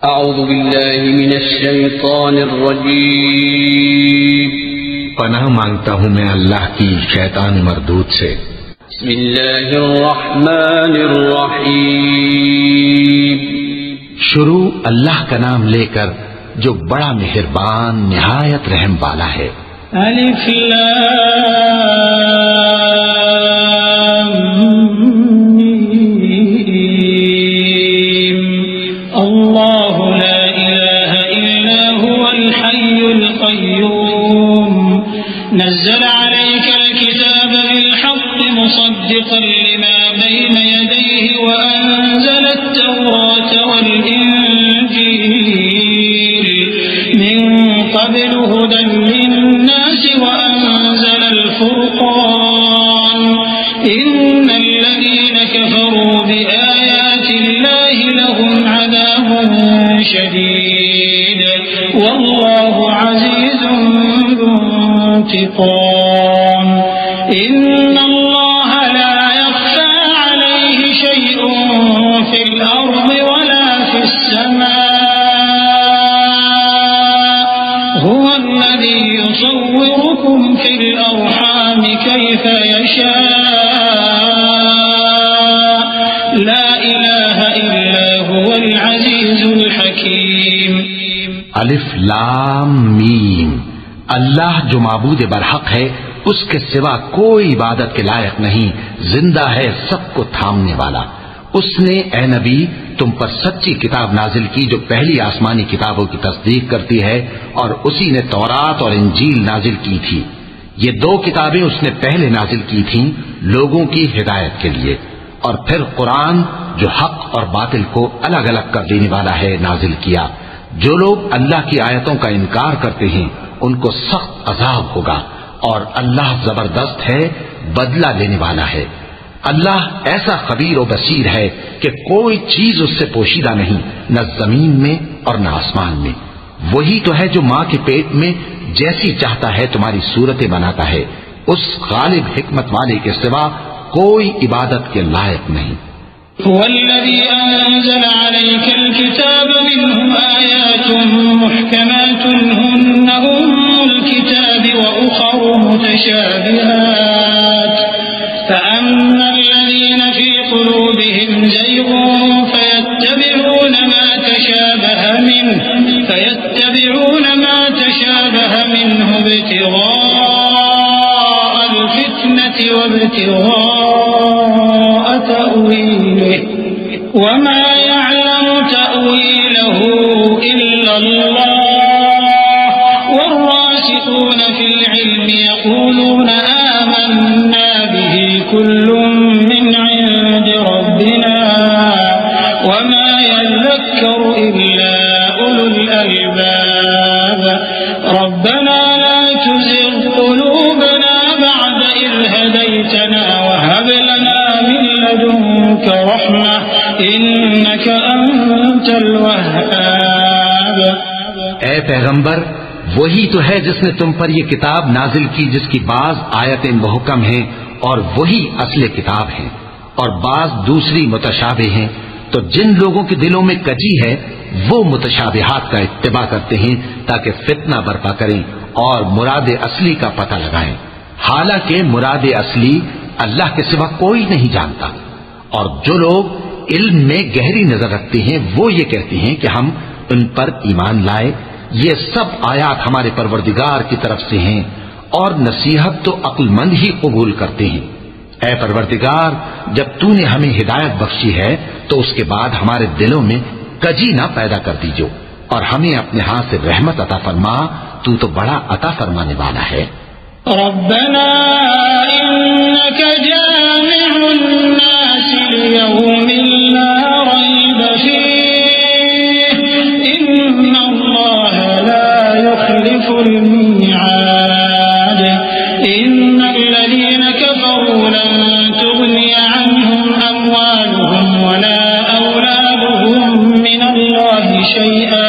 اعوذ باللہ من الشیطان الرجیم، پناہ مانگتا ہوں میں اللہ کی شیطان مردود سے۔ بسم اللہ الرحمن الرحیم، شروع اللہ کا نام لے کر جو بڑا مہربان نہایت رحم والا ہے۔ الف لام میم، اللہ لا الہ الا هو الحی القیوم، نزل عليك الكتاب بالحق مصدقا لما بين يديه وأنزل التوراة والإنجيل من قبل هدى للناس وأنزل الفرقان، إن الذين كفروا بآيات الله لهم عذاب شديد والله عزيز ذو انتقام، إن الله لا يخفى عليه شيء في الأرض ولا في السماء، هو الذي يصوركم في الأرحام كيف يشاء، لا إله إلا هو العزيز الحكيم۔ الف لام میم، اللہ جو معبود برحق ہے اس کے سوا کوئی عبادت کے لائق نہیں، زندہ ہے سب کو تھامنے والا۔ اس نے اے نبی تم پر سچی کتاب نازل کی جو پہلی آسمانی کتابوں کی تصدیق کرتی ہے، اور اسی نے تورات اور انجیل نازل کی تھی۔ یہ دو کتابیں اس نے پہلے نازل کی تھیں لوگوں کی ہدایت کے لیے، اور پھر قرآن جو حق اور باطل کو الگ الگ کر دینے والا ہے نازل کیا۔ جو لوگ اللہ کی آیتوں کا انکار کرتے ہیں ان کو سخت عذاب ہوگا، اور اللہ زبردست ہے، بدلہ لینے والا ہے۔ اللہ ایسا خبیر و بصیر ہے کہ کوئی چیز اس سے پوشیدہ نہیں، نہ زمین میں اور نہ آسمان میں۔ وہی تو ہے جو ماں کے پیٹ میں جیسی چاہتا ہے تمہاری صورتیں بناتا ہے، اس غالب حکمت والے کے سوا کوئی عبادت کے لائق نہیں۔ هو الذي أنزل عليك الكتاب منه آيات محكمات هن الكتاب وأخر متشابهات، فأما الذين في قلوبهم زيغ فيتبعون ما تشابه منه ابتغاء الفتنة وابتغاء تأويله، وما يعلم تأويله إلا الله، والراسخون في العلم يقولون آمنا به كل من عند ربنا وما يذكر إلا أولو الألباب، ربنا لا تزغ قلوبنا بعد إذ هديتنا وهب لنا من لدنك رحمة إنك أنت الوهاب۔ اے پیغمبر، وہی تو ہے جس نے تم پر یہ کتاب نازل کی جس کی بعض آیتیں محکم ہیں اور وہی اصل کتاب ہیں، اور بعض دوسری متشابہ ہیں۔ تو جن لوگوں کے دلوں میں کجی ہے وہ متشابہات کا اتباع کرتے ہیں تاکہ فتنہ برپا کریں اور مراد اصلی کا پتہ لگائیں، حالانکہ مراد اصلی اللہ کے سوا کوئی نہیں جانتا۔ اور جو لوگ علم میں گہری نظر رکھتے ہیں وہ یہ کہتے ہیں کہ ہم ان پر ایمان لائے، یہ سب آیات ہمارے پروردگار کی طرف سے ہیں، اور نصیحت تو عقل مند ہی قبول کرتے ہیں۔ اے پروردگار، جب تو نے ہمیں ہدایت بخشی ہے تو اس کے بعد ہمارے دلوں میں کجی نہ پیدا کر دیجو، اور ہمیں اپنے ہاتھ سے رحمت عطا فرما، تو بڑا عطا فرمانے والا ہے۔ ربنا إنك جامع الناس ليوم لا ريب فيه إن الله لا يخلف الميعاد، إن الذين كفروا لن تغني عنهم أموالهم ولا أولادهم من الله شيئا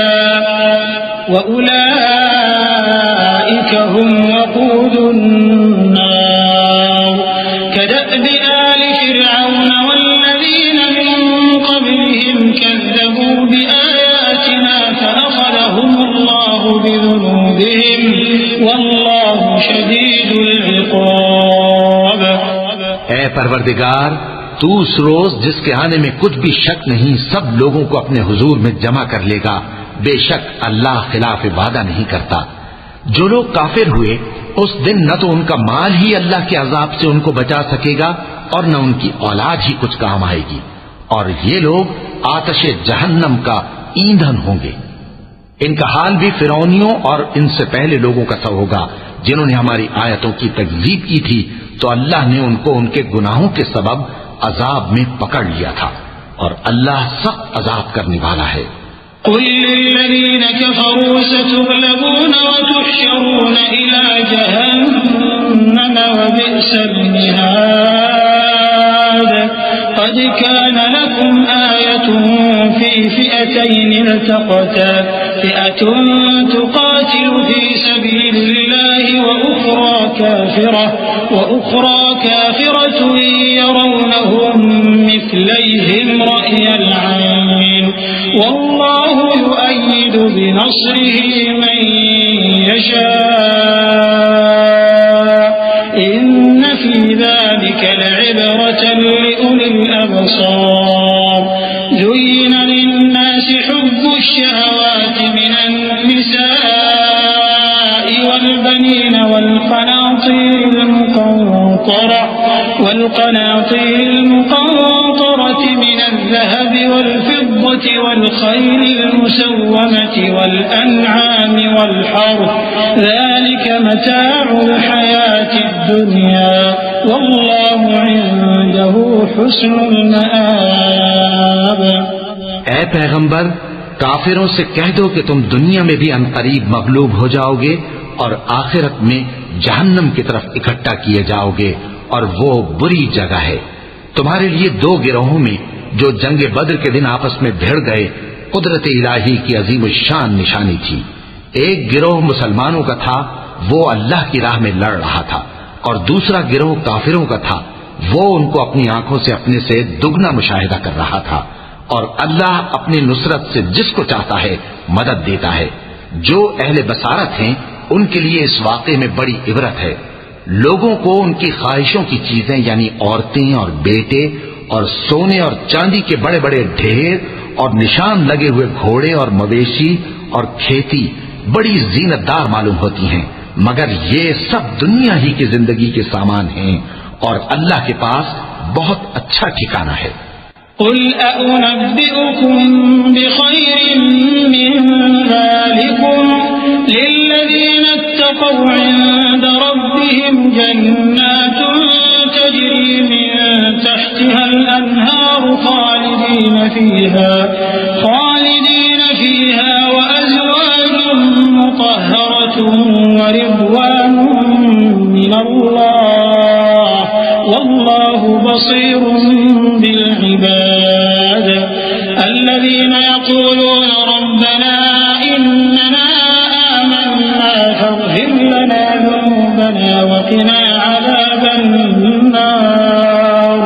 وأولئك هم وقود النار، كدأب آل فرعون والذين من قبلهم كذبوا بآياتنا الله بذنوبهم والله شديد العقاب. اے پروردگار، تو اس روز جس کے آنے میں کچھ بھی شک نہیں سب لوگوں کو اپنے حضور میں جمع کر لے گا. بے شک اللہ خلاف وعدہ نہیں کرتا. جو لوگ کافر ہوئے اس دن نہ تو ان کا مال ہی اللہ کے عذاب سے ان کو بچا سکے گا اور نہ ان کی اولاد ہی کچھ کام آئے گی، اور یہ لوگ آتش جہنم کا ایندھن ہوں گے. ان کا حال بھی فرعونیوں اور ان سے پہلے لوگوں کا سا ہوگا جنہوں نے ہماری آیتوں کی تکذیب کی تھی، تو اللہ نے ان کو ان کے گناہوں کے سبب عذاب میں پکڑ لیا تھا، اور اللہ سخت عذاب کرنے والا ہے. قل للذين كفروا ستغلبون وتحشرون إلى جهنم وبئس المهاد. قد كان لكم آية في فئتين التقتا فئة تقاتل في سبيل الله وأخرى كافرة يرونهم مثليهم رأي العين والله يؤيد بنصره من يشاء إن في ذلك لعبرة لأولي الأبصار. زين للناس حب الشهوات من النساء والبنين والقناطير المقنطرة من الذهب والفضة والخيل المسومة والأنعام والحرث ذلك متاع الحياة الدنيا والله عنده حسن المآب. اے پیغمبر، کافروں سے کہہ دو کہ تم دنیا میں بھی عنقریب مغلوب ہو جاؤ گے اور آخرت میں جہنم کی طرف اکٹھا کیے جاؤ گے، اور وہ بری جگہ ہے. تمہارے لیے دو گروہوں میں جو جنگ بدر کے دن آپس میں بھیڑ گئے قدرت الہی کی عظیم الشان نشانی تھی. ایک گروہ مسلمانوں کا تھا، وہ اللہ کی راہ میں لڑ رہا تھا، اور دوسرا گروہ کافروں کا تھا، وہ ان کو اپنی آنکھوں سے اپنے سے دگنا مشاہدہ کر رہا تھا. اور اللہ اپنی نصرت سے جس کو چاہتا ہے مدد دیتا ہے. جو اہل بصارت ہیں ان کے لیے اس واقعے میں بڑی عبرت ہے. لوگوں کو ان کی خواہشوں کی چیزیں یعنی عورتیں اور بیٹے اور سونے اور چاندی کے بڑے بڑے ڈھیر اور نشان لگے ہوئے گھوڑے اور مویشی اور کھیتی بڑی زینت دار معلوم ہوتی ہیں، مگر یہ سب دنیا ہی کی زندگی کے سامان ہیں، اور اللہ کے پاس بہت اچھا ٹھکانہ ہے. قل أأنبئكم بخير من ذلكم للذين اتقوا عند ربهم جنات تجري من تحتها الأنهار خالدين فيها وأزواج مطهرة ورضوان من الله والله بصير بالعباد. الذين يقولون ربنا إننا آمنا فاغفر لنا ذنوبنا وقنا عذاب النار.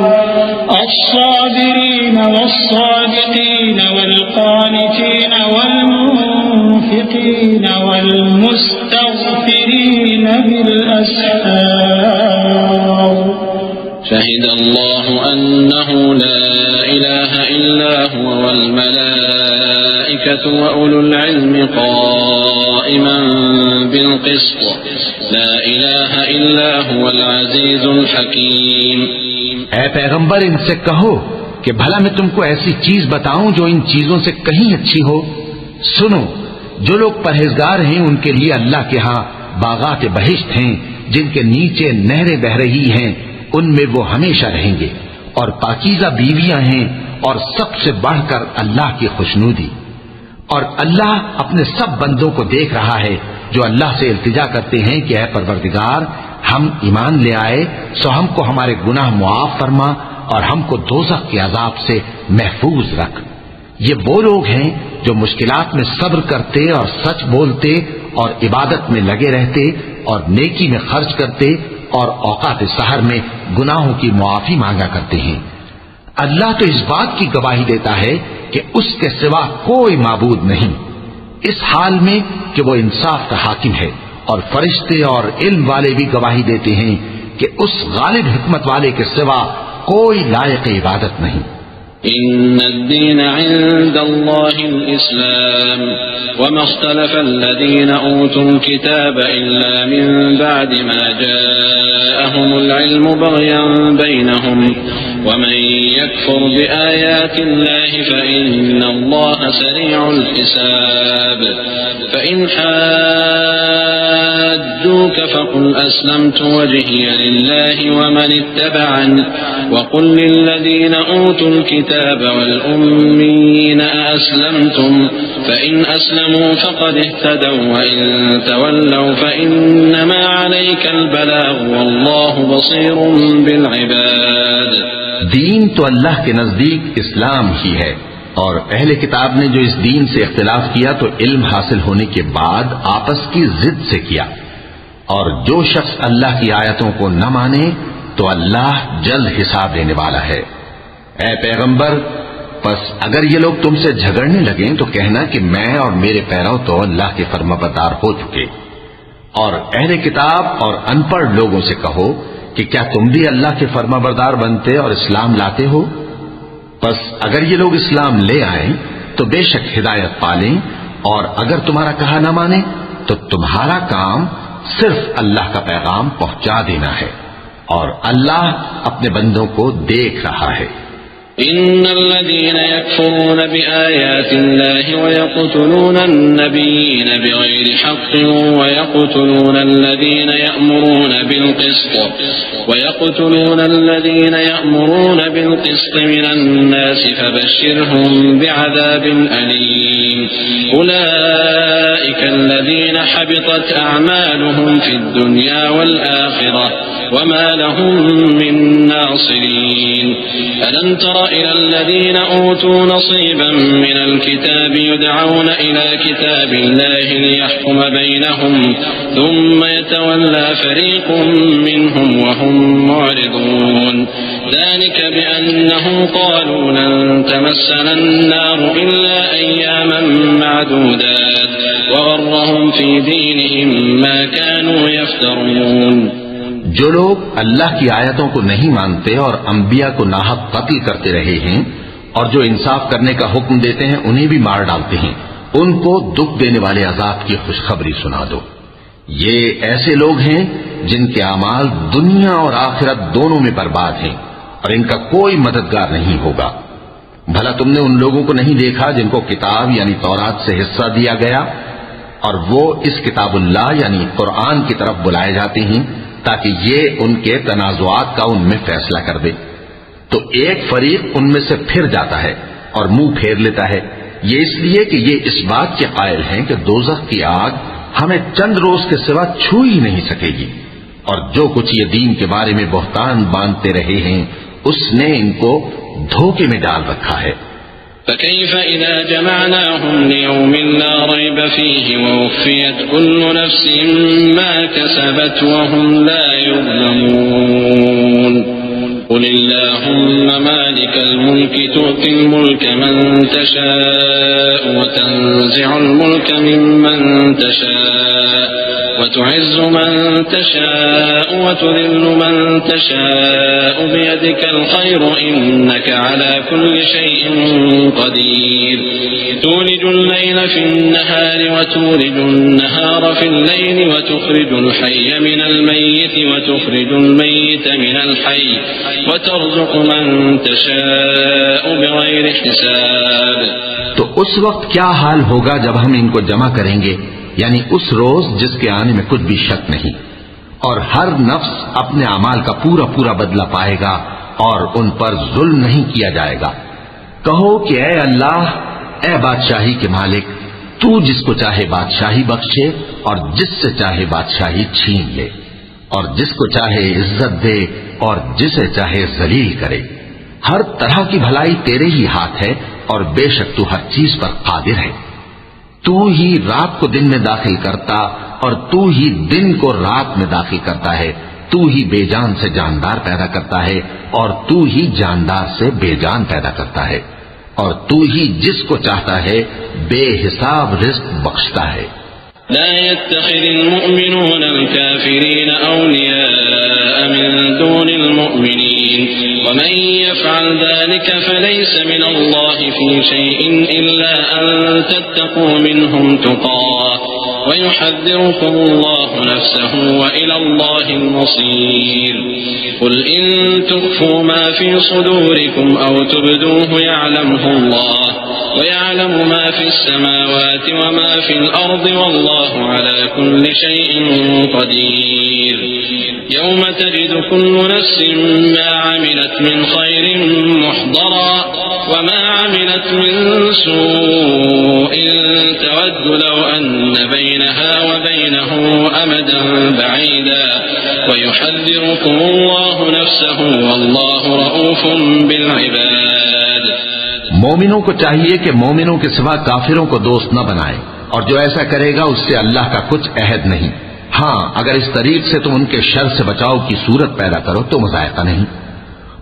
الصابرين والصادقين والقانتين والمنفقين والمستغفرين بالأسحار. شهد الله أنه لا إله إلا هو والملائكة وأولو العلم قائما بالقسط لا إله إلا هو العزيز الحكيم. اے پیغمبر، ان سے کہو کہ بھلا میں تم کو ایسی چیز بتاؤں جو ان چیزوں سے کہیں اچھی ہو. سنو، جو لوگ پرہیزگار ہیں ان کے لیے اللہ کے ہاں باغات بہشت ہیں جن کے نیچے نہریں بہ رہی ہیں، ان میں وہ ہمیشہ رہیں گے، اور پاکیزہ بیویاں ہیں، اور سب سے بڑھ کر اللہ کی خوشنودی. اور اللہ اپنے سب بندوں کو دیکھ رہا ہے جو اللہ سے التجا کرتے ہیں کہ اے پروردگار، ہم ایمان لے آئے سو ہم کو ہمارے گناہ معاف فرما اور ہم کو دوزخ کے عذاب سے محفوظ رکھ. یہ وہ لوگ ہیں جو مشکلات میں صبر کرتے اور سچ بولتے اور عبادت میں لگے رہتے اور نیکی میں خرچ کرتے اور اوقات سحر میں گناہوں کی معافی مانگا کرتے ہیں. اللہ تو اس بات کی گواہی دیتا ہے کہ اس کے سوا کوئی معبود نہیں. اس حال میں کہ وہ انصاف کا حاکم ہے، اور فرشتے اور علم والے بھی گواہی دیتے ہیں کہ اس غالب حکمت والے کے سوا کوئی لائق عبادت نہیں۔ إن الدين عند الله الإسلام وما اختلف الذين أوتوا الكتاب إلا من بعد ما جاءهم العلم بغيا بينهم ومن يكفر بآيات الله فإن الله سريع الحساب فإن حاجوك فقل أسلمت وجهي لله ومن اتبعني وقل للذين أوتوا الكتاب والأميين أأسلمتم فإن أسلموا فقد اهتدوا وإن تولوا فإنما عليك البلاغ والله بصير بالعباد۔ دین تو اللہ کے نزدیک اسلام ہی ہے، اور اہل کتاب نے جو اس دین سے اختلاف کیا تو علم حاصل ہونے کے بعد آپس کی ضد سے کیا، اور جو شخص اللہ کی آیتوں کو نہ مانے تو اللہ جلد حساب لینے والا ہے۔ اے پیغمبر، پس اگر یہ لوگ تم سے جھگڑنے لگیں تو کہنا کہ میں اور میرے پیرو تو اللہ کے فرمانبردار ہو چکے، اور اہل کتاب اور ان پڑھ لوگوں سے کہو کہ کیا تم بھی اللہ کے فرمانبردار بنتے اور اسلام لاتے ہو؟ پس اگر یہ لوگ اسلام لے آئیں تو بے شک ہدایت پالیں، اور اگر تمہارا کہا نہ مانے تو تمہارا کام صرف اللہ کا پیغام پہنچا دینا ہے، اور اللہ اپنے بندوں کو دیکھ رہا ہے۔ إن الذين يكفرون بآيات الله ويقتلون النبيين بغير حق ويقتلون الذين يأمرون بالقسط من الناس فبشرهم بعذاب أليم أولئك الذين حبطت أعمالهم في الدنيا والآخرة وما لهم من ناصرين ألم تر إلى الذين أوتوا نصيبا من الكتاب يدعون إلى كتاب الله ليحكم بينهم ثم يتولى فريق منهم وهم معرضون ذلك بأنهم قالوا لن تمسنا النار إلا أياما معدودات وغرهم في دينهم ما كانوا يفترون۔ جو لوگ اللہ کی آیتوں کو نہیں مانتے اور انبیاء کو ناحق قتل کرتے رہے ہیں اور جو انصاف کرنے کا حکم دیتے ہیں انہیں بھی مار ڈالتے ہیں، ان کو دکھ دینے والے عذاب کی خوشخبری سنا دو۔ یہ ایسے لوگ ہیں جن کے اعمال دنیا اور آخرت دونوں میں برباد ہیں اور ان کا کوئی مددگار نہیں ہوگا۔ بھلا تم نے ان لوگوں کو نہیں دیکھا جن کو کتاب یعنی تورات سے حصہ دیا گیا اور وہ اس کتاب اللہ یعنی قرآن کی طرف بلائے جاتے ہیں تاکہ یہ ان کے تنازعات کا ان میں فیصلہ کر دے، تو ایک فریق ان میں سے پھر جاتا ہے اور منہ پھیر لیتا ہے، یہ اس لیے کہ یہ اس بات کے قائل ہیں کہ دوزخ کی آگ ہمیں چند روز کے سوا چھو ہی نہیں سکے گی، اور جو کچھ یہ دین کے بارے میں بہتان باندھتے رہے ہیں اس نے ان کو دھوکے میں ڈال رکھا ہے۔ فكيف إذا جمعناهم ليوم لا ريب فيه ووفيت كل نفس ما كسبت وهم لا يظلمون قل اللهم مالك الملك تؤتي الملك من تشاء وتنزع الملك ممن تشاء وتعز من تشاء وتذل من تشاء بيدك الخير إنك على كل شيء قدير تولج الليل في النهار وتولج النهار في الليل وتخرج الحي من الميت وتخرج الميت من الحي وترزق من تشاء بغير حساب۔ تو اس وقت کیا حال ہوگا جب ہم ان کو جمع کریں گے، یعنی اس روز جس کے آنے میں کچھ بھی شک نہیں، اور ہر نفس اپنے اعمال کا پورا پورا بدلہ پائے گا اور ان پر ظلم نہیں کیا جائے گا۔ کہو کہ اے اللہ، اے بادشاہی کے مالک، تو جس کو چاہے بادشاہی بخشے اور جس سے چاہے بادشاہی چھین لے، اور جس کو چاہے عزت دے اور جسے چاہے ذلیل کرے۔ ہر طرح کی بھلائی تیرے ہی ہاتھ ہے اور بے شک تو ہر چیز پر قادر ہے۔ تو ہی رات کو دن میں داخل کرتا اور تو ہی دن کو رات میں داخل کرتا ہے، تو ہی بے جان سے جاندار پیدا کرتا ہے اور تو ہی جاندار سے بے جان پیدا کرتا ہے۔ اور تو ہی جس کو چاہتا ہے بے حساب رزق بخشتا ہے۔ لا يتخذ المؤمنون الكافرين أولياء من دون المؤمنين ومن يفعل ذلك فليس من الله في شيء إلا أن تتقوا منهم تقاه ويحذركم الله نفسه وإلى الله المصير قل إن تخفوا ما في صدوركم أو تبدوه يعلمه الله ويعلم ما في السماوات وما في الأرض والله على كل شيء قدير يوم تجد كل نفس ما عملت من خير محضرا وما عملت من سوء تود لو أن بينها وبينه أمدا بعيدا ويحذركم الله نفسه والله رؤوف بالعباد۔ مومنوں کو چاہیے کہ مومنوں کے سوا کافروں کو دوست نہ بنائے، اور جو ایسا کرے گا اس سے اللہ کا کچھ عہد نہیں۔ ہاں اگر اس طریق سے تم ان کے شر سے بچاؤ کی صورت پیدا کرو تو مذائقہ نہیں،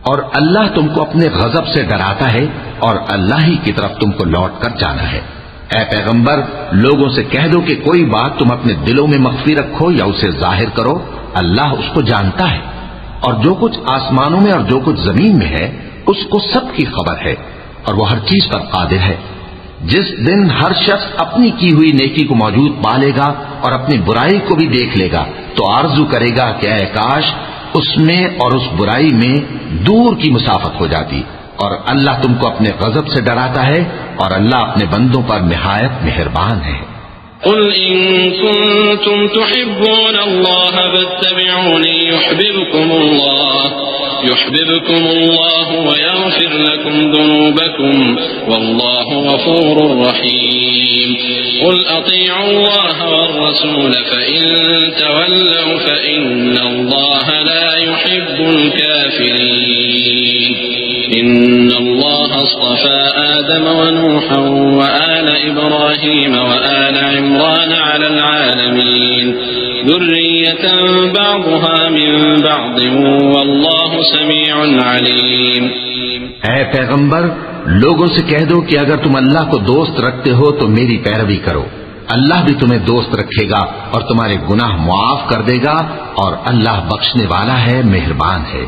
اور اللہ تم کو اپنے غضب سے ڈراتا ہے اور اللہ ہی کی طرف تم کو لوٹ کر جانا ہے۔ اے پیغمبر لوگوں سے کہہ دو کہ کوئی بات تم اپنے دلوں میں مخفی رکھو یا اسے ظاہر کرو، اللہ اس کو جانتا ہے، اور جو کچھ آسمانوں میں اور جو کچھ زمین میں ہے اس کو سب کی خبر ہے، اور وہ ہر چیز پر قادر ہے۔ جس دن ہر شخص اپنی کی ہوئی نیکی کو موجود پا لے گا اور اپنی برائی کو بھی دیکھ لے گا تو آرزو کرے گا کہ اے کاش اس میں اور اس برائی میں دور کی مسافت ہو جاتی، اور اللہ تم کو اپنے غضب سے ڈراتا ہے اور اللہ اپنے بندوں پر نہایت مہربان ہے۔ قل إن كنتم تحبون الله فاتبعوني يحببكم الله ويغفر لكم ذنوبكم والله غفور رحيم قل أطيعوا الله والرسول فإن تولوا فإن الله لا يحب الكافرين إن الله اصطفى آدم ونوحا وآل إبراهيم وآل عمران على العالمين ذرية بعضها من بعض والله سميع عليم۔ اے پیغمبر لوگوں سے کہہ دو کہ اگر تم اللہ کو دوست رکھتے ہو تو میری پیروی کرو، اللہ بھی تمہیں دوست رکھے گا اور تمہارے گناہ معاف کر دے گا، اور اللہ بخشنے والا ہے، مہربان ہے۔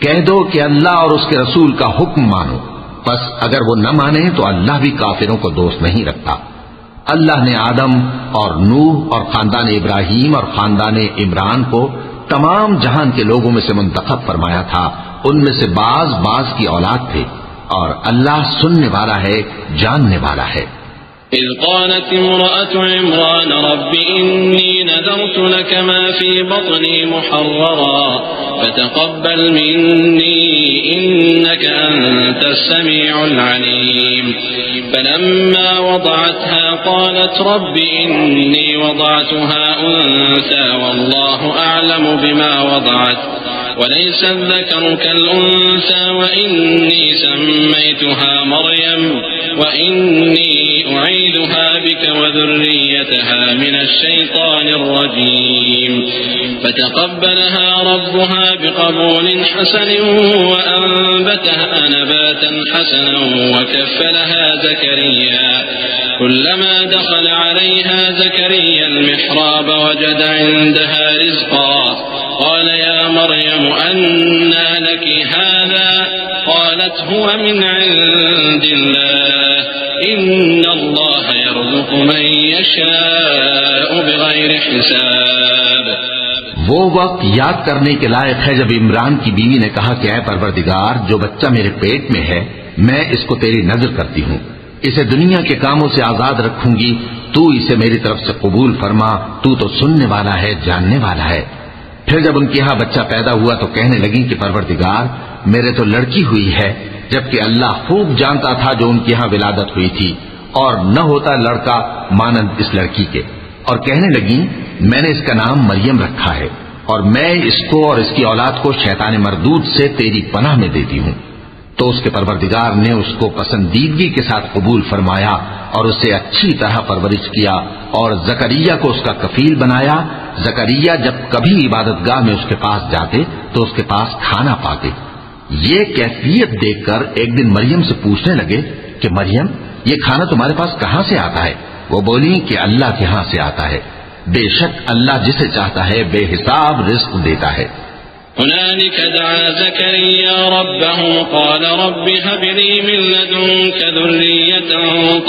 کہہ دو کہ اللہ اور اس کے رسول کا حکم مانو، پس اگر وہ نہ مانے تو اللہ بھی کافروں کو دوست نہیں رکھتا۔ اللہ نے آدم اور نوح اور خاندان ابراہیم اور خاندان عمران کو تمام جہان کے لوگوں میں سے منتخب فرمایا تھا، ان میں سے بعض کی اولاد تھے، اور اللہ سننے والا ہے، جاننے والا ہے۔ إذ قالت امرأة عمران رب إني نذرت لك ما في بطني محررا فتقبل مني إنك أنت السميع العليم فلما وضعتها قالت رب إني وضعتها أنثى والله أعلم بما وضعت وليس الذكر كالأنثى وإني سميتها مريم وإني أعيدها بك وذريتها من الشيطان الرجيم فتقبلها ربها بقبول حسن وأنبتها نباتا حسنا وكفلها زكريا كلما دخل عليها زكريا المحراب وجد عندها رزقا قال يا مريم أنى لك هذا قالت هو من عند الله إن الله يرزق من يشاء بغير حساب۔ وہ وقت یاد کرنے کے لائق ہے جب عمران کی بیوی نے کہا کہ اے پروردگار جو بچہ میرے پیٹ میں ہے میں اس کو تیری نظر کرتی ہوں، اسے دنیا کے کاموں سے آزاد رکھوں گی، تو اسے میری طرف سے قبول فرما، تو سننے والا ہے، جاننے والا ہے۔ پھر جب ان کے ہاں بچہ پیدا ہوا تو کہنے لگی کہ پروردگار میرے تو لڑکی ہوئی ہے، جبکہ اللہ خوب جانتا تھا جو ان کے ہاں ولادت ہوئی تھی، اور نہ ہوتا لڑکا مانند اس لڑکی کے، اور کہنے لگی میں نے اس کا نام مریم رکھا ہے، اور میں اس کو اور اس کی اولاد کو شیطان مردود سے تیری پناہ میں دیتی ہوں۔ تو اس کے پروردگار نے اس کو پسندیدگی کے ساتھ قبول فرمایا اور اسے اچھی طرح پرورش کیا اور زکریا کو اس کا کفیل بنایا۔ زکریا جب کبھی عبادت گاہ میں اس کے پاس جاتے تو اس کے پاس کھانا پاتے۔ یہ کیفیت دیکھ کر ایک دن مریم سے پوچھنے لگے کہ مریم یہ کھانا تمہارے پاس کہاں سے آتا ہے؟ وہ بولی کہ اللہ کے ہاں سے آتا ہے، بے شک اللہ جسے چاہتا ہے بے حساب رزق دیتا ہے۔ هنالك دعا زكريا ربه قال رب هب لي من لدنك ذرية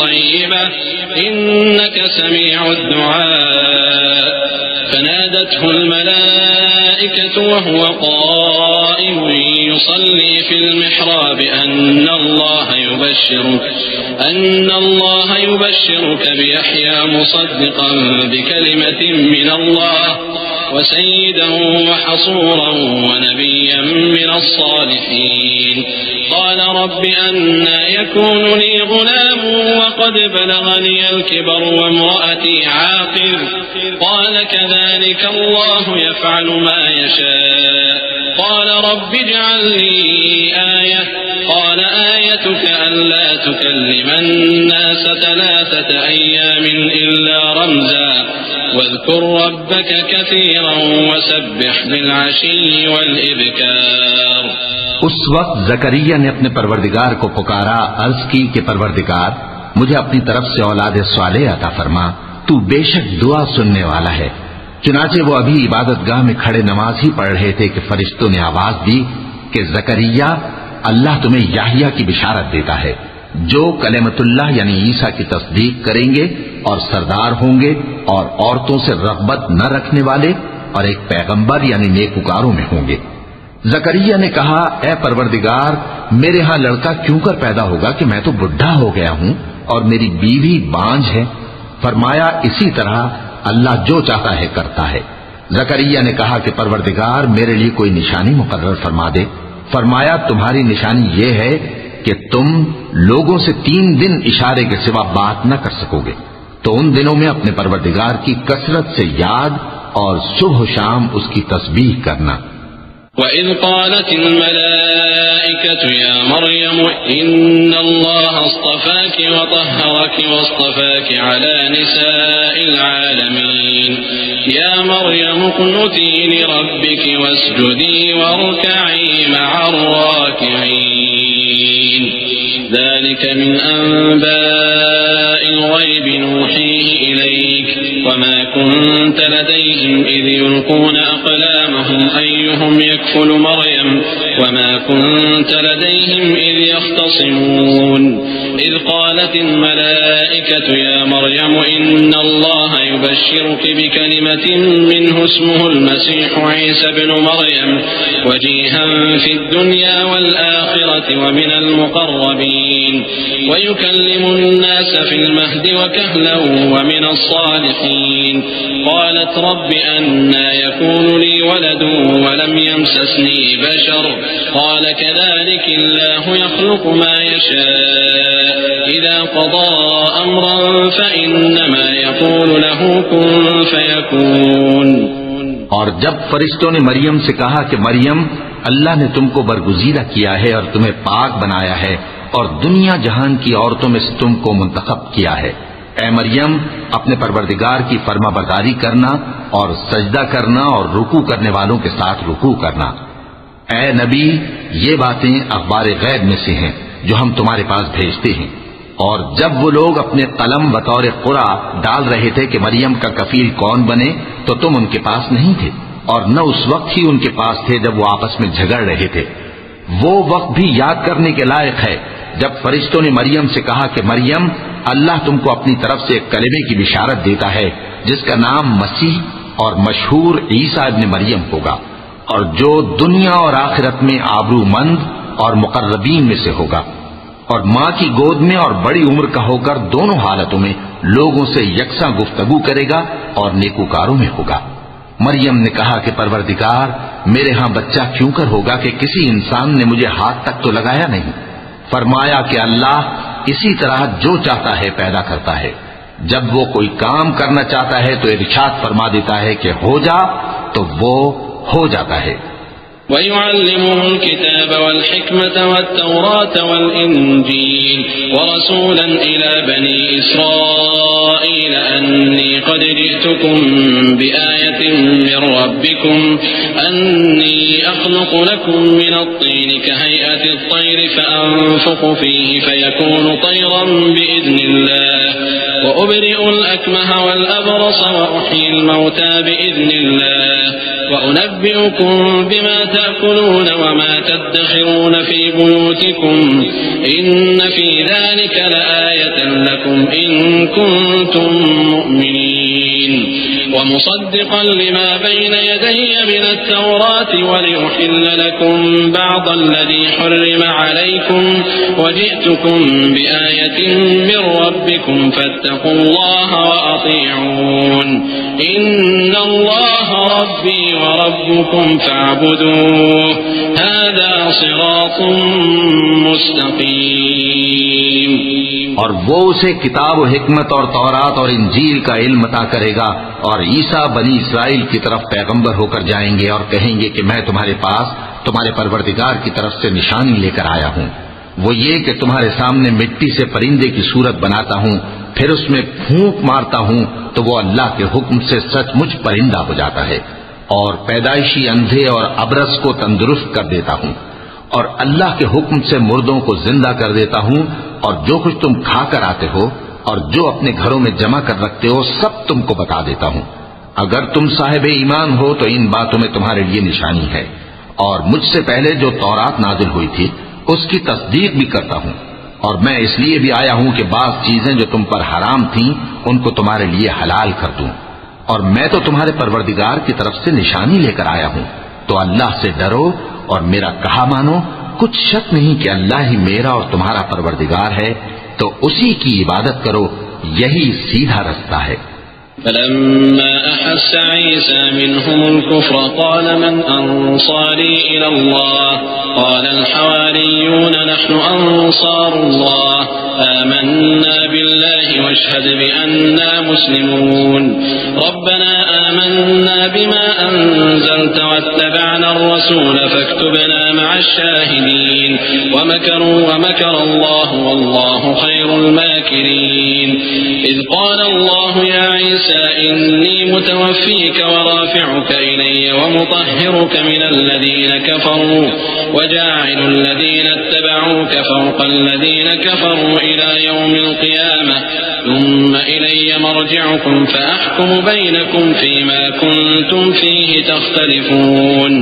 طيبة إنك سميع الدعاء فنادته الملائكة وهو قائم يصلي في المحراب أن الله يبشرك بيحيى مصدقا بكلمة من الله وسيدا وحصورا ونبيا من الصالحين قال رب أنى يكون لي غلام وقد بلغني الكبر وامرأتي عاقر قال كذلك الله يفعل ما يشاء قال رب اجعل لي آية قال آيتك ألا تكلم الناس 3 أيام إلا رمزا واذكر ربك كثيرا وسبح بالعشي والإبكار۔ اس وقت زکریا نے اپنے پروردگار کو پکارا، عرض کی کہ پروردگار مجھے اپنی طرف سے اولاد صالح عطا فرما، تو بے شک دعا سننے والا ہے۔ چنانچہ وہ ابھی عبادت گاہ میں کھڑے نماز ہی پڑھ رہے تھے کہ فرشتوں نے آواز دی کہ زکریا اللہ تمہیں یحییٰ کی بشارت دیتا ہے جو کلمۃ اللہ یعنی عیسیٰ کی تصدیق کریں گے اور سردار ہوں گے اور عورتوں سے رغبت نہ رکھنے والے اور ایک پیغمبر یعنی نیکوکاروں میں ہوں گے۔ زکریا نے کہا اے پروردگار میرے ہاں لڑکا کیوں کر پیدا ہوگا کہ میں تو بڈھا ہو گیا ہوں اور میری بیوی بانجھ ہے۔ فرمایا اسی طرح اللہ جو چاہتا ہے کرتا ہے۔ زکریا نے کہا کہ پروردگار میرے لیے کوئی نشانی مقرر فرما دے۔ فرمایا تمہاری نشانی یہ ہے کہ تم لوگوں سے 3 دن اشارے کے سوا بات نہ کر سکو گے، تو ان دنوں میں اپنے پروردگار کی کثرت سے یاد اور صبح و شام اس کی تسبیح کرنا۔ وَإِذْ قَالَتِ الْمَلَائِكَةُ يَا مَرْيَمُ إِنَّ اللَّهَ اصْطَفَاكِ وَطَهَّرَكِ وَاصْطَفَاكِ عَلَى نِسَاءِ الْعَالَمِينَ يَا مَرْيَمُ اقْنُتِي لِرَبِّكِ وَاسْجُدِي وَارْكَعِي مَعَ الرَّاكِعِينَ ذَلِكَ مِنْ أَنْبَاءِ الْغَيْبِ نُوحِيهِ إِلَيْكَ وَمَا كُنْتَ لَدَيْهِمْ إِذْ يُلْقُونَ أَقْلَامَهُمْ أَيُّهُمْ يكفل مريم وما كنت لديهم إذ يختصمون إذ قالت الملائكة يا مريم إن الله يبشرك بكلمة منه اسمه المسيح عيسى بن مريم وجيها في الدنيا والآخرة ومن المقربين ويكلم الناس في المهد وكهلا ومن الصالحين قالت رب أنى يكون لي ولد ولم يمسسني بشر قال كذلك الله يخلق ما يشاء إذا قضى أمرا فإنما يقول له كن فيكون۔ اور جب فرشتوں نے مریم سے کہا کہ مریم اللہ نے تم کو برگزیدہ کیا ہے اور تمہیں پاک بنایا ہے اور دنیا جہان کی عورتوں میں سے تم کو منتخب کیا ہے، اے مریم اپنے پروردگار کی فرما برداری کرنا اور سجدہ کرنا اور رکوع کرنے والوں کے ساتھ رکوع کرنا۔ اے نبی یہ باتیں اخبار غیب میں سے ہیں جو ہم تمہارے پاس بھیجتے ہیں۔ اور جب وہ لوگ اپنے قلم بطور قرعہ ڈال رہے تھے کہ مریم کا کفیل کون بنے تو تم ان کے پاس نہیں تھے اور نہ اس وقت ہی ان کے پاس تھے جب وہ آپس میں جھگڑ رہے تھے۔ وہ وقت بھی یاد کرنے کے لائق ہے جب فرشتوں نے مریم سے کہا کہ مریم اللہ تم کو اپنی طرف سے ایک کلمے کی بشارت دیتا ہے جس کا نام مسیح اور مشہور عیسیٰ ابن مریم ہوگا اور جو دنیا اور آخرت میں آبرو مند اور مقربین میں سے ہوگا اور ماں کی گود میں اور بڑی عمر کا ہو کر دونوں حالتوں میں لوگوں سے یکساں گفتگو کرے گا اور نیکوکاروں میں ہوگا۔ مریم نے کہا کہ پروردگار میرے ہاں بچہ کیوں کر ہوگا کہ کسی انسان نے مجھے ہاتھ تک تو لگایا نہیں۔ فرمایا کہ اللہ اسی طرح جو چاہتا ہے پیدا کرتا ہے، جب وہ کوئی کام کرنا چاہتا ہے تو ارشاد فرما دیتا ہے کہ ہو جا تو وہ ہو جاتا ہے۔ وَيُعَلِّمُهُ الْكِتَابَ وَالْحِكْمَةَ وَالتَّوْرَاةَ وَالْإِنْجِيلَ وَرَسُولًا إِلَى بَنِي إِسْرَائِيلَ أَنِّي قَدْ جِئْتُكُمْ بِآيَةٍ بآية من ربكم أني أخلق لكم من الطين كهيئة الطير فأنفخ فيه فيكون طيرا بإذن الله وأبرئ الأكمه والأبرص وأحيي الموتى بإذن الله وأنبئكم بما تأكلون وما تدخرون في بيوتكم إن في ذلك لآية لكم إن كنتم مؤمنين ومصدقا لما بين يدي من التوراة ولأحل لكم بعض الذي حرم عليكم وجئتكم بآية من ربكم فاتقوا الله وأطيعون إن الله ربي وربكم فاعبدوه هذا صراط مستقيم. اور وہ اسے کتاب و حکمت اور تورات اور انجیل کا علم عطا کرے گا اور عیسیٰ بنی اسرائیل کی طرف پیغمبر ہو کر جائیں گے اور کہیں گے کہ میں تمہارے پاس تمہارے پروردگار کی طرف سے نشانی لے کر آیا ہوں. وہ یہ کہ تمہارے سامنے مٹی سے پرندے کی صورت بناتا ہوں پھر اس میں پھونک مارتا ہوں تو وہ اللہ کے حکم سے سچ مچ پرندہ ہو جاتا ہے اور پیدائشی اندھے اور ابرص کو تندرست کر دیتا ہوں اور اللہ کے حکم سے مردوں کو زندہ کر دیتا ہوں اور جو کچھ تم کھا کر آتے ہو اور جو اپنے گھروں میں جمع کر رکھتے ہو سب تم کو بتا دیتا ہوں. اگر تم صاحب ایمان ہو تو ان باتوں میں تمہارے لیے نشانی ہے اور مجھ سے پہلے جو تورات نازل ہوئی تھی اس کی تصدیق بھی کرتا ہوں اور میں اس لیے بھی آیا ہوں کہ بعض چیزیں جو تم پر حرام تھیں ان کو تمہارے لیے حلال کر دوں اور میں تو تمہارے پروردگار کی طرف سے نشانی لے کر آیا ہوں. تو اللہ سے ڈرو اور میرا کہا مانو. کچھ شک نہیں کہ اللہ ہی میرا اور تمہارا پروردگار ہے تو اسی کی عبادت کرو یہی سیدھا رستہ ہے. فلما أحس عيسى منهم الكفر قال من أنصاري إلى الله قال الحواريون نحن أنصار الله آمنا بالله واشهد بأننا مسلمون ربنا آمنا بما أنزلت واتبعنا الرسول فاكتبنا مع الشاهدين ومكروا ومكر الله والله خير الماكرين إذ قال الله يا عيسى إني متوفيك ورافعك إلي ومطهرك من الذين كفروا وجاعل الذين اتبعوك فوق الذين كفروا إلى يوم القيامة ثم إلي مرجعكم فأحكم بينكم فيما كنتم فيه تختلفون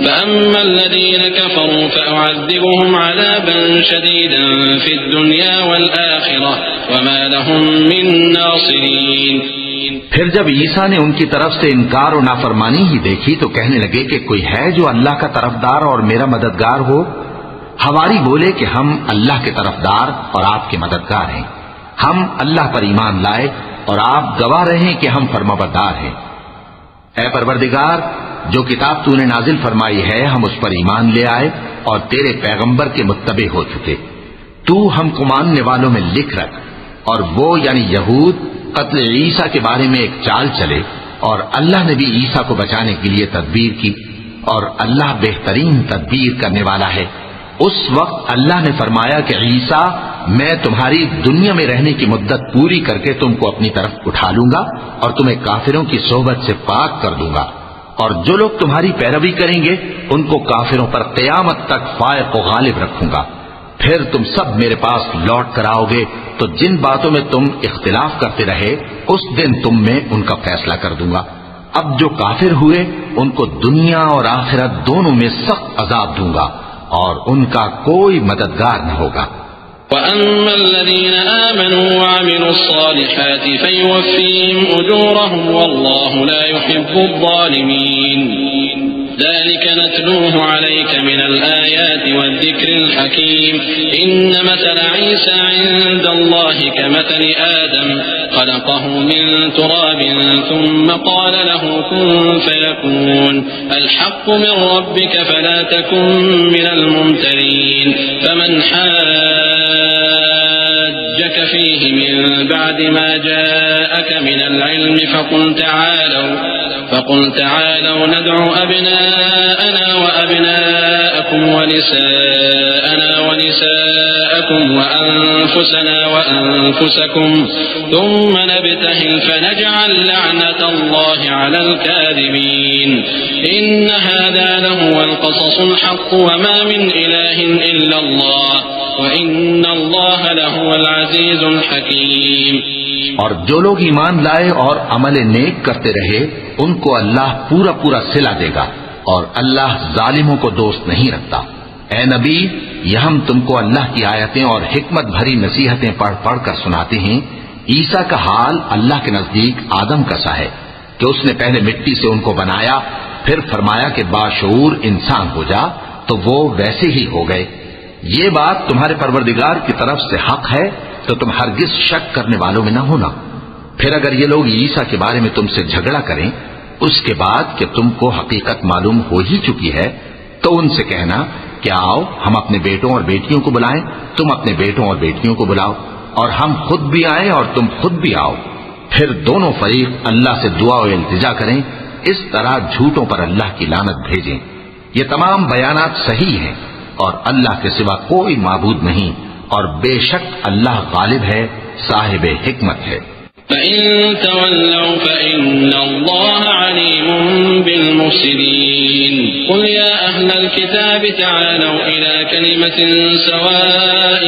فأما الذين كفروا فأعذبهم عذابا شديدا في الدنيا والآخرة وما لهم من ناصرين. پھر جب عیسیٰ نے ان کی طرف سے انکار و نافرمانی ہی دیکھی تو کہنے لگے کہ کوئی ہے جو اللہ کا طرفدار اور میرا مددگار ہو. حواری بولے کہ ہم اللہ کے طرفدار اور آپ کے مددگار ہیں. ہم اللہ پر ایمان لائے اور آپ گواہ رہے کہ ہم فرمانبردار ہیں. اے پروردگار جو کتاب تو نے نازل فرمائی ہے ہم اس پر ایمان لے آئے اور تیرے پیغمبر کے متبع ہو چکے. تو ہم کو ماننے والوں میں لکھ رکھ. اور وہ یعنی یہود قتل عیسیٰ کے بارے میں ایک چال چلے اور اللہ نے بھی عیسیٰ کو بچانے کے لیے تدبیر کی اور اللہ بہترین تدبیر کرنے والا ہے. اس وقت اللہ نے فرمایا کہ عیسیٰ میں تمہاری دنیا میں رہنے کی مدت پوری کر کے تم کو اپنی طرف اٹھا لوں گا اور تمہیں کافروں کی صحبت سے پاک کر دوں گا اور جو لوگ تمہاری پیروی کریں گے ان کو کافروں پر قیامت تک فائق و غالب رکھوں گا. پھر تم سب میرے پاس لوٹ کر آؤ گے تو جن باتوں میں تم اختلاف کرتے رہے اس دن تم میں ان کا فیصلہ کر دوں گا. اب جو کافر ہوئے ان کو دنیا اور آخرت دونوں میں سخت عذاب دوں گا اور ان کا کوئی مددگار نہ ہوگا. وَأَمَّا الَّذِينَ آمَنُوا وَعَمِلُوا الصَّالِحَاتِ فَيُوَفِّيهِمْ أُجُورَهُمْ وَاللَّهُ لَا يُحِبُّ الظَّالِمِينَ. ذلك نتلوه عليك من الآيات والذكر الحكيم إن مثل عيسى عند الله كمثل آدم خلقه من تراب ثم قال له كن فيكون الحق من ربك فلا تكن من الممترين فمن حاجك فيه من بعد ما جاءك من العلم فقل تعالوا ندعو أبناءنا وأبناءكم ونساءكم ونساءنا ونساءكم وأنفسنا وأنفسكم ثم نبتهل فنجعل لعنة الله على الكاذبين إن هذا لهو القصص الحق وما من إله إلا الله وإن الله لهو العزيز الحكيم. اور جو لوگ ایمان لائے اور عمل نیک کرتے رہے ان کو اللہ پورا پورا صلہ دے گا اور اللہ ظالموں کو دوست نہیں رکھتا. اے نبی، یہ ہم تم کو اللہ کی آیتیں اور حکمت بھری نصیحتیں پڑھ پڑھ کر سناتے ہیں. عیسیٰ کا حال اللہ کے نزدیک آدم کا سا ہے کہ اس نے پہلے مٹی سے ان کو بنایا، پھر فرمایا کہ باشعور انسان ہو جا، تو وہ ویسے ہی ہو گئے. یہ بات تمہارے پروردگار کی طرف سے حق ہے تو تم ہرگز شک کرنے والوں میں نہ ہونا. پھر اگر یہ لوگ عیسیٰ کے بارے میں تم سے جھگڑا کریں اس کے بعد کہ تم کو حقیقت معلوم ہو ہی چکی ہے، تو ان سے کہنا کہ آؤ ہم اپنے بیٹوں اور بیٹیوں کو بلائیں، تم اپنے بیٹوں اور بیٹیوں کو بلاؤ، اور ہم خود بھی آئیں اور تم خود بھی آؤ. پھر دونوں فریق اللہ سے دعا و التجا کریں، اس طرح جھوٹوں پر اللہ کی لعنت بھیجیں. یہ تمام بیانات صحیح ہیں اور اللہ کے سوا کوئی معبود نہیں، اور بے شک اللہ غالب ہے، صاحب حکمت ہے. فَإِن تَوَلَّوْا فَإِنَّ اللَّهَ عَلِيمٌ بِالْمُفْسِدِينَ قُلْ يَا أَهْلَ الْكِتَابِ تَعَالَوْا إِلَى كَلِمَةٍ سَوَاءٍ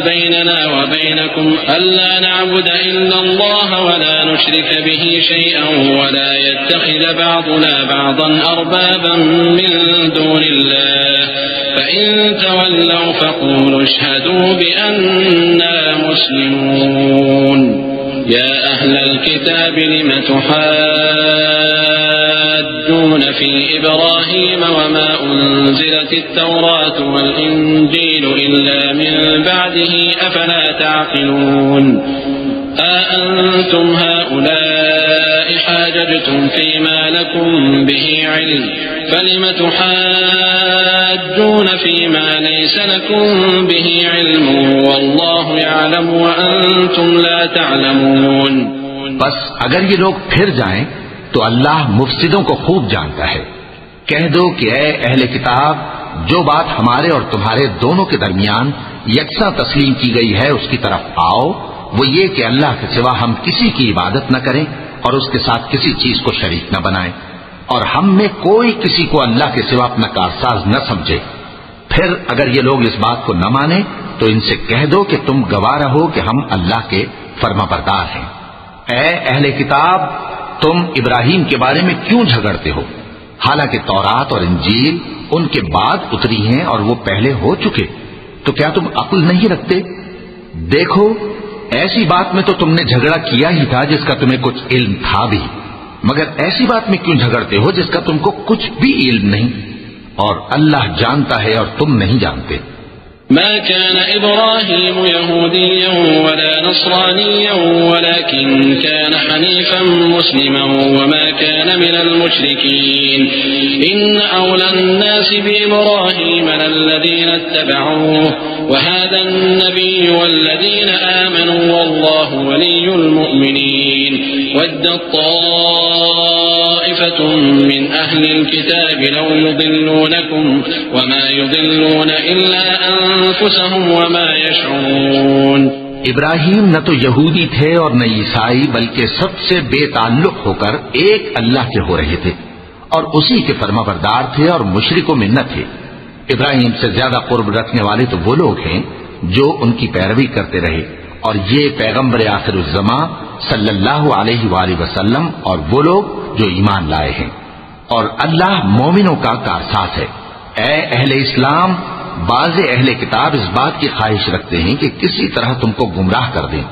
بَيْنَنَا وَبَيْنَكُمْ أَلَّا نَعْبُدَ إِلَّا اللَّهَ وَلَا نُشْرِكَ بِهِ شَيْئًا وَلَا يَتَّخِذَ بَعْضُنَا بَعْضًا أَرْبَابًا مِّن دُونِ اللَّهِ فَإِن تَوَلَّوْا فَقُولُوا اشْهَدُوا بِأَنَّا مُسْلِمُونَ يا أهل الكتاب لم تحاجون في إبراهيم وما أنزلت التوراة والإنجيل إلا من بعده أفلا تعقلون أأنتم هؤلاء حاججتم فيما لكم به علم فلم تحاجون فيما ليس لكم به علم والله يعلم وأنتم لا تعلمون. بس اگر یہ لوگ پھر جائیں تو اللہ مفسدوں کو خوب جانتا ہے. کہہ دو کہ اے اہل کتاب، جو بات ہمارے اور تمہارے دونوں کے درمیان یکساں تسلیم کی گئی ہے اس کی طرف آؤ. وہ یہ کہ اللہ کے سوا ہم کسی کی عبادت نہ کریں اور اس کے ساتھ کسی چیز کو شریک نہ بنائیں، اور ہم میں کوئی کسی کو اللہ کے سوا اپنا کارساز نہ سمجھے. پھر اگر یہ لوگ اس بات کو نہ مانیں تو ان سے کہہ دو کہ تم گواہ رہو کہ ہم اللہ کے فرما بردار ہیں. اے اہل کتاب، تم ابراہیم کے بارے میں کیوں جھگڑتے ہو؟ حالانکہ تورات اور انجیل ان کے بعد اتری ہیں اور وہ پہلے ہو چکے. تو کیا تم عقل نہیں رکھتے؟ دیکھو، ایسی بات میں تو تم نے جھگڑا کیا ہی تھا جس کا تمہیں کچھ علم تھا بھی، مگر ایسی بات میں کیوں جھگڑتے ہو جس کا تم کو کچھ بھی علم نہیں؟ اور اللہ جانتا ہے اور تم نہیں جانتے. ما كان إبراهيم يهوديا ولا نصرانيا ولكن كان حنيفا مسلما وما كان من المشركين إن أولى الناس بإبراهيم للذين اتبعوه وهذا النبي والذين آمنوا والله ولي المؤمنين ود طائفة من أهل الكتاب لو يضلونكم وما يضلون إلا أنفسهم وما يشعرون. ابراہیم نہ تو یہودی تھے اور نہ عیسائی، بلکہ سب سے بے تعلق ہو کر ایک اللہ کے ہو رہے تھے اور اسی کے فرما بردار تھے اور مشرکوں میں نہ تھے. ابراہیم سے زیادہ قرب رکھنے والے تو وہ لوگ ہیں جو ان کی پیروی کرتے رہے، اور یہ پیغمبر آخر الزماں صلی اللہ علیہ وآلہ وسلم اور وہ لوگ جو ایمان لائے ہیں، اور اللہ مومنوں کا کارساز ہے. اے اہل اسلام، بعض اہل کتاب اس بات کی خواہش رکھتے ہیں کہ کسی طرح تم کو گمراہ کر دیں،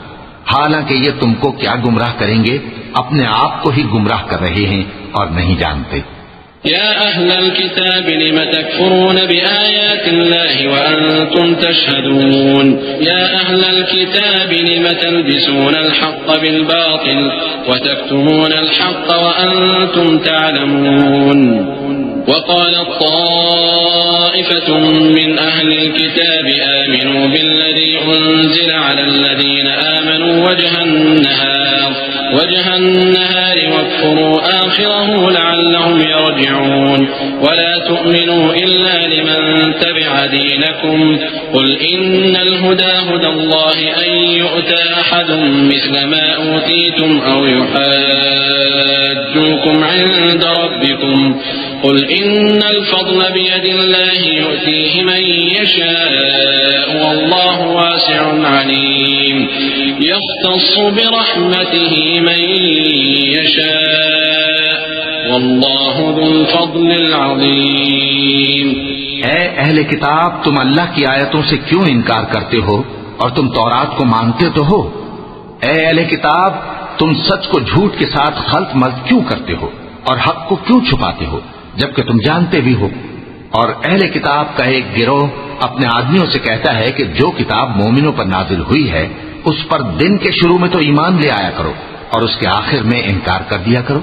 حالانکہ یہ تم کو کیا گمراہ کریں گے، اپنے آپ کو ہی گمراہ کر رہے ہیں اور نہیں جانتے. يا أهل الكتاب لم تكفرون بآيات الله وأنتم تشهدون يا أهل الكتاب لم تلبسون الحق بالباطل وتكتمون الحق وأنتم تعلمون. وقالت طائفة من أهل الكتاب آمنوا بالذي أنزل على الذين آمنوا وجه النهار وجه النهار واكفروا آخره لعلهم يرجعون ولا تؤمنوا إلا لمن تبع دينكم قل إن الهدى هدى الله أن يؤتى أحد مثل ما أوتيتم أو يحاجوكم عند ربكم قل إن الفضل بيد الله يؤتيه من يشاء والله واسع عليم يختص برحمته من يشاء والله ذو الفضل العظيم۔ اے اہل کتاب، تم اللہ کی آیتوں سے کیوں انکار کرتے ہو اور تم تورات کو مانتے تو ہو؟ اے اہل کتاب، تم سچ کو جھوٹ کے ساتھ خلط ملط کیوں کرتے ہو اور حق کو کیوں چھپاتے ہو جبکہ تم جانتے بھی ہو؟ اور اہل کتاب کا ایک گروہ اپنے آدمیوں سے کہتا ہے کہ جو کتاب مومنوں پر نازل ہوئی ہے اس پر دن کے شروع میں تو ایمان لے آیا کرو اور اس کے آخر میں انکار کر دیا کرو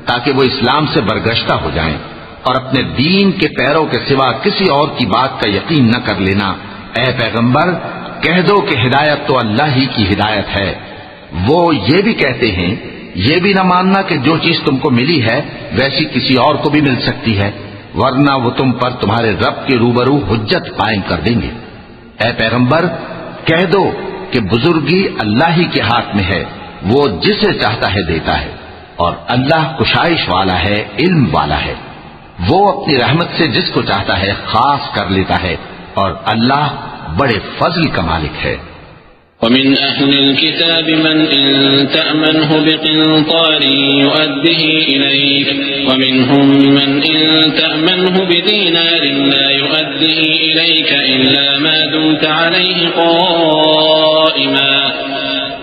تاکہ وہ اسلام سے برگشتہ ہو جائیں، اور اپنے دین کے پیروں کے سوا کسی اور کی بات کا یقین نہ کر لینا۔ اے پیغمبر، کہہ دو کہ ہدایت تو اللہ ہی کی ہدایت ہے۔ وہ یہ بھی کہتے ہیں، یہ بھی نہ ماننا کہ جو چیز تم کو ملی ہے ویسی کسی اور کو بھی مل سکتی ہے، ورنہ وہ تم پر تمہارے رب کے روبرو حجت قائم کر دیں گے۔ اے پیغمبر، کہہ دو کہ بزرگی اللہ ہی کے ہاتھ میں ہے، وہ جسے چاہتا ہے دیتا ہے، اور اللہ کشائش والا ہے، علم والا ہے، وہ اپنی رحمت سے جس کو چاہتا ہے خاص کر لیتا ہے، اور اللہ بڑے فضل کا مالک ہے۔ ومن أهل الكتاب من إن تأمنه بقنطار يؤده إليك ومنهم من إن تأمنه بدينار لا يؤده إليك إلا ما دمت عليه قائما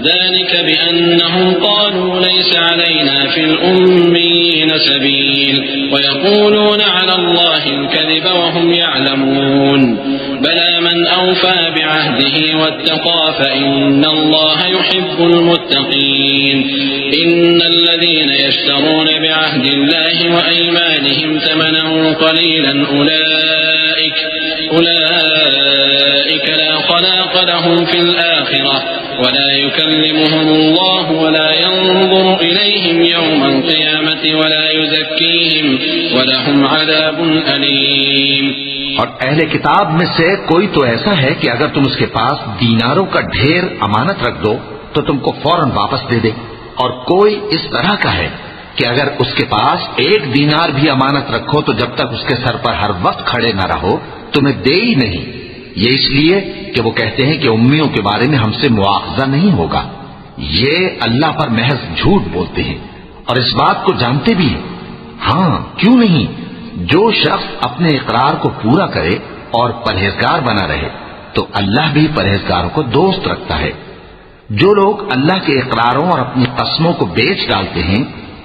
ذلك بأنهم قالوا ليس علينا في الأمين سبيل ويقولون على الله الكذب وهم يعلمون بلى من أوفى بعهده واتقى فإن الله يحب المتقين إن الذين يشترون بعهد الله وأيمانهم ثمنا قليلا أولئك لا خلاق لهم في الآخرة ولا يكلمهم الله ولا ينظر إليهم يوم القيامة ولا يزكيهم ولهم عذاب أليم۔ اور اہل کتاب میں سے کوئی تو ایسا ہے کہ اگر تم اس کے پاس دیناروں کا ڈھیر امانت رکھ دو تو تم کو فوراً واپس دے دے، اور کوئی اس طرح کا ہے کہ اگر اس کے پاس 1 دینار بھی امانت رکھو تو جب تک اس کے سر پر ہر وقت کھڑے نہ رہو تمہیں دے ہی نہیں۔ یہ اس لیے کہ وہ کہتے ہیں کہ امیوں کے بارے میں ہم سے مواخذہ نہیں ہوگا۔ یہ اللہ پر محض جھوٹ بولتے ہیں اور اس بات کو جانتے بھی ہیں۔ ہاں کیوں نہیں، جو شخص اپنے اقرار کو پورا کرے اور پرہیزگار بنا رہے تو اللہ بھی پرہیزگاروں کو دوست رکھتا ہے۔ جو لوگ اللہ کے اقراروں اور اپنی قسموں کو بیچ ڈالتے ہیں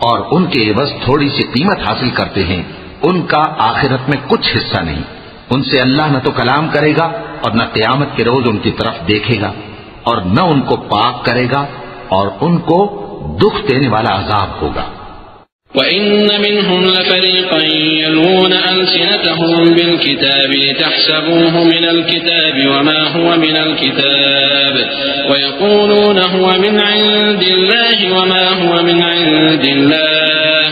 اور ان کے عوض تھوڑی سی قیمت حاصل کرتے ہیں، ان کا آخرت میں کچھ حصہ نہیں۔ ان سے اللہ نہ تو کلام کرے گا اور نہ قیامت کے روز ان کی طرف دیکھے گا، اور نہ ان کو پاک کرے گا، اور ان کو دکھ دینے والا عذاب ہوگا۔ وَإِنَّ مِنْهُمْ لَفَرِيقًا يَلْوُونَ أَلْسِنَتَهُم بِالْكِتَابِ لِتَحْسَبُوهُ مِنَ الْكِتَابِ وَمَا هُوَ مِنَ الْكِتَابِ وَيَقُولُونَ هُوَ مِنْ عِندِ اللَّهِ وَمَا هُوَ مِنْ عِندِ اللَّهِ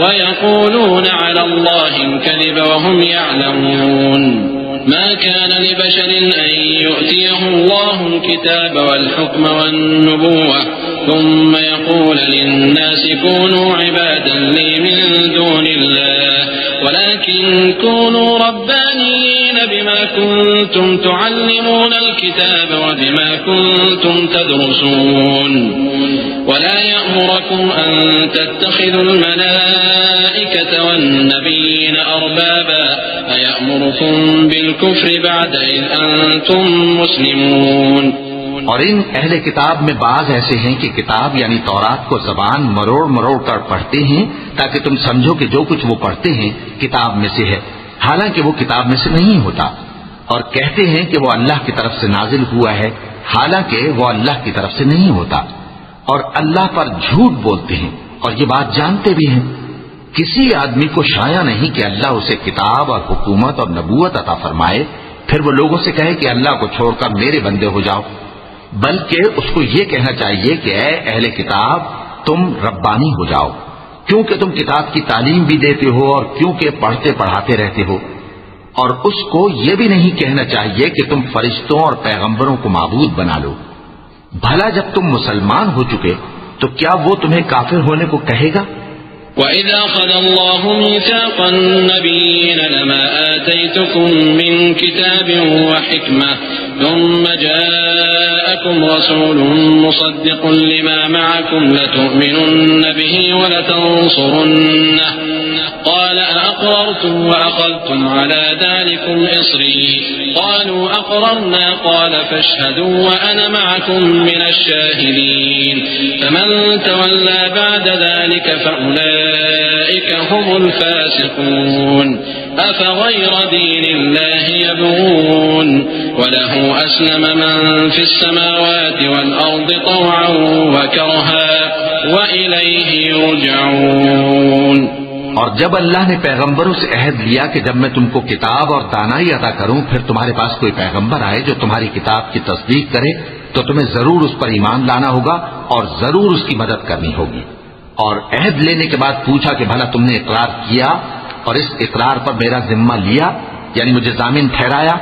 وَيَقُولُونَ عَلَى اللَّهِ الْكَذِبَ وَهُمْ يَعْلَمُونَ ما كان لبشر أن يؤتيه الله الكتاب والحكم والنبوة ثم يقول للناس كونوا عبادا لي من دون الله ولكن كونوا ربانيين بما كنتم تعلمون الكتاب وبما كنتم تدرسون ولا يأمركم أن تتخذوا الملائكة والنبيين أربابا أيأمركم بالكفر بعد إذ أنتم مسلمون۔ اور ان اہل کتاب میں بعض ایسے ہیں کہ کتاب یعنی تورات کو زبان مروڑ مروڑ کر پڑھتے ہیں تاکہ تم سمجھو کہ جو کچھ وہ پڑھتے ہیں کتاب میں سے ہے، حالانکہ وہ کتاب میں سے نہیں ہوتا، اور کہتے ہیں کہ وہ اللہ کی طرف سے نازل ہوا ہے، حالانکہ وہ اللہ کی طرف سے نہیں ہوتا، اور اللہ پر جھوٹ بولتے ہیں اور یہ بات جانتے بھی ہیں۔ کسی آدمی کو شایع نہیں کہ اللہ اسے کتاب اور حکومت اور نبوت عطا فرمائے پھر وہ لوگوں سے کہے کہ اللہ کو چھوڑ کر میرے بندے ہو جاؤ، بلکہ اس کو یہ کہنا چاہیے کہ اے اہل کتاب، تم ربانی ہو جاؤ، کیونکہ تم کتاب کی تعلیم بھی دیتے ہو اور کیونکہ پڑھتے پڑھاتے رہتے ہو۔ اور اس کو یہ بھی نہیں کہنا چاہیے کہ تم فرشتوں اور پیغمبروں کو معبود بنا لو۔ بھلا جب تم مسلمان ہو چکے تو کیا وہ تمہیں کافر ہونے کو کہے گا؟ وَإِذَا أَخَذَ اللَّهُ مِيثَاقَ النَّبِيِّينَ لَمَا آتَيْتُكُم مِّن كِتَابٍ وَحِكْمَةٍ ثُمَّ جَاءَكُمْ رَسُولٌ مُصَدِّقٌ لِّمَا مَعَكُمْ لَتُؤْمِنُنَّ بِهِ وَلَتَنصُرُنَّهُ قال أأقررتم وأخذتم على ذلكم إصري قالوا أقررنا قال فاشهدوا وأنا معكم من الشاهدين فمن تولى بعد ذلك فأولئك هم الفاسقون أفغير دين الله يبغون وله أسلم من في السماوات والأرض طوعا وكرها وإليه يرجعون۔ اور جب اللہ نے پیغمبروں سے عہد لیا کہ جب میں تم کو کتاب اور دانائی عطا کروں پھر تمہارے پاس کوئی پیغمبر آئے جو تمہاری کتاب کی تصدیق کرے تو تمہیں ضرور اس پر ایمان لانا ہوگا اور ضرور اس کی مدد کرنی ہوگی۔ اور عہد لینے کے بعد پوچھا کہ بھلا تم نے اقرار کیا اور اس اقرار پر میرا ذمہ لیا، یعنی مجھے ضامن ٹھہرایا؟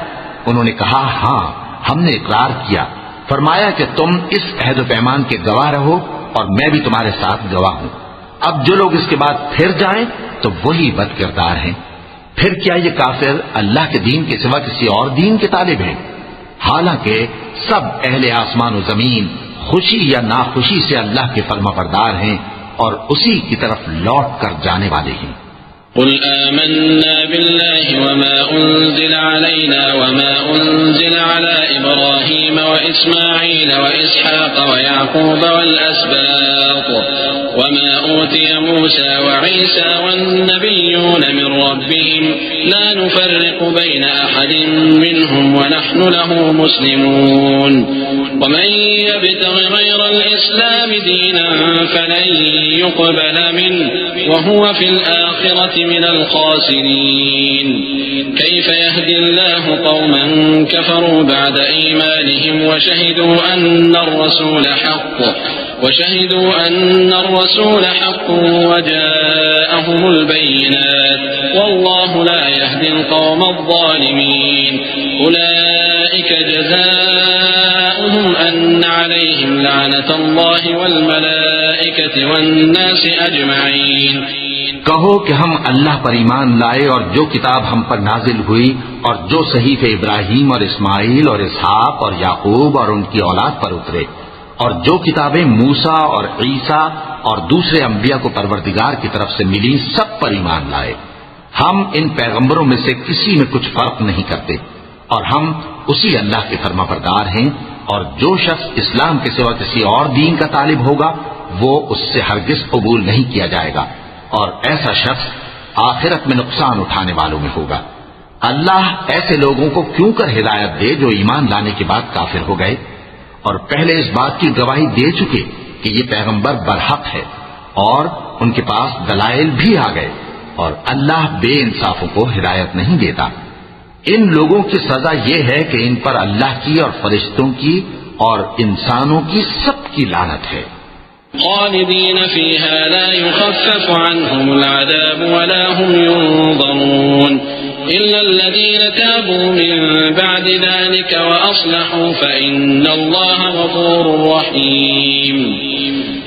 انہوں نے کہا ہاں ہم نے اقرار کیا۔ فرمایا کہ تم اس عہد و پیمان کے گواہ رہو اور میں بھی تمہارے ساتھ گواہ ہوں۔ اب جو لوگ اس کے بعد پھر جائیں تو وہی بد کردار ہیں۔ پھر کیا یہ کافر اللہ کے دین کے سوا کسی اور دین کے طالب ہیں؟ حالانکہ سب اہل آسمان و زمین خوشی یا ناخوشی سے اللہ کے فرما بردار ہیں اور اسی کی طرف لوٹ کر جانے والے ہیں۔ قل آمنا بالله وما أنزل علينا وما أنزل على إبراهيم وإسماعيل وإسحاق ويعقوب والأسباط وما أوتي موسى وعيسى والنبيون من ربهم لا نفرق بين أحد منهم ونحن له مسلمون ومن يبتغ غير الإسلام دينا فلن يقبل منه وهو في الآخرة من الخاسرين كيف يهدي الله قوما كفروا بعد إيمانهم وشهدوا أن الرسول حق وجاءهم البينات والله لا يهدي القوم الظالمين أولئك جزاؤهم أن عليهم لعنة الله والملائكة والناس أجمعين۔ کہو کہ ہم اللہ پر ایمان لائے اور جو کتاب ہم پر نازل ہوئی اور جو صحیفے ابراہیم اور اسماعیل اور اسحاق اور یعقوب اور ان کی اولاد پر اترے اور جو کتابیں موسیٰ اور عیسیٰ اور دوسرے انبیاء کو پروردگار کی طرف سے ملی سب پر ایمان لائے۔ ہم ان پیغمبروں میں سے کسی میں کچھ فرق نہیں کرتے اور ہم اسی اللہ کے فرما بردار ہیں، اور جو شخص اسلام کے سوا کسی اور دین کا طالب ہوگا وہ اس سے ہرگز قبول نہیں کیا جائے گا، اور ایسا شخص آخرت میں نقصان اٹھانے والوں میں ہوگا۔ اللہ ایسے لوگوں کو کیوں کر ہدایت دے جو ایمان لانے کے بعد کافر ہو گئے اور پہلے اس بات کی گواہی دے چکے کہ یہ پیغمبر برحق ہے اور ان کے پاس دلائل بھی آ گئے، اور اللہ بے انصافوں کو ہدایت نہیں دیتا۔ ان لوگوں کی سزا یہ ہے کہ ان پر اللہ کی اور فرشتوں کی اور انسانوں کی سب کی لعنت ہے۔ خالدين فيها لا يخفف عنهم العذاب ولا هم ينظرون إلا الذين تابوا من بعد ذلك وأصلحوا فإن الله غفور رحيم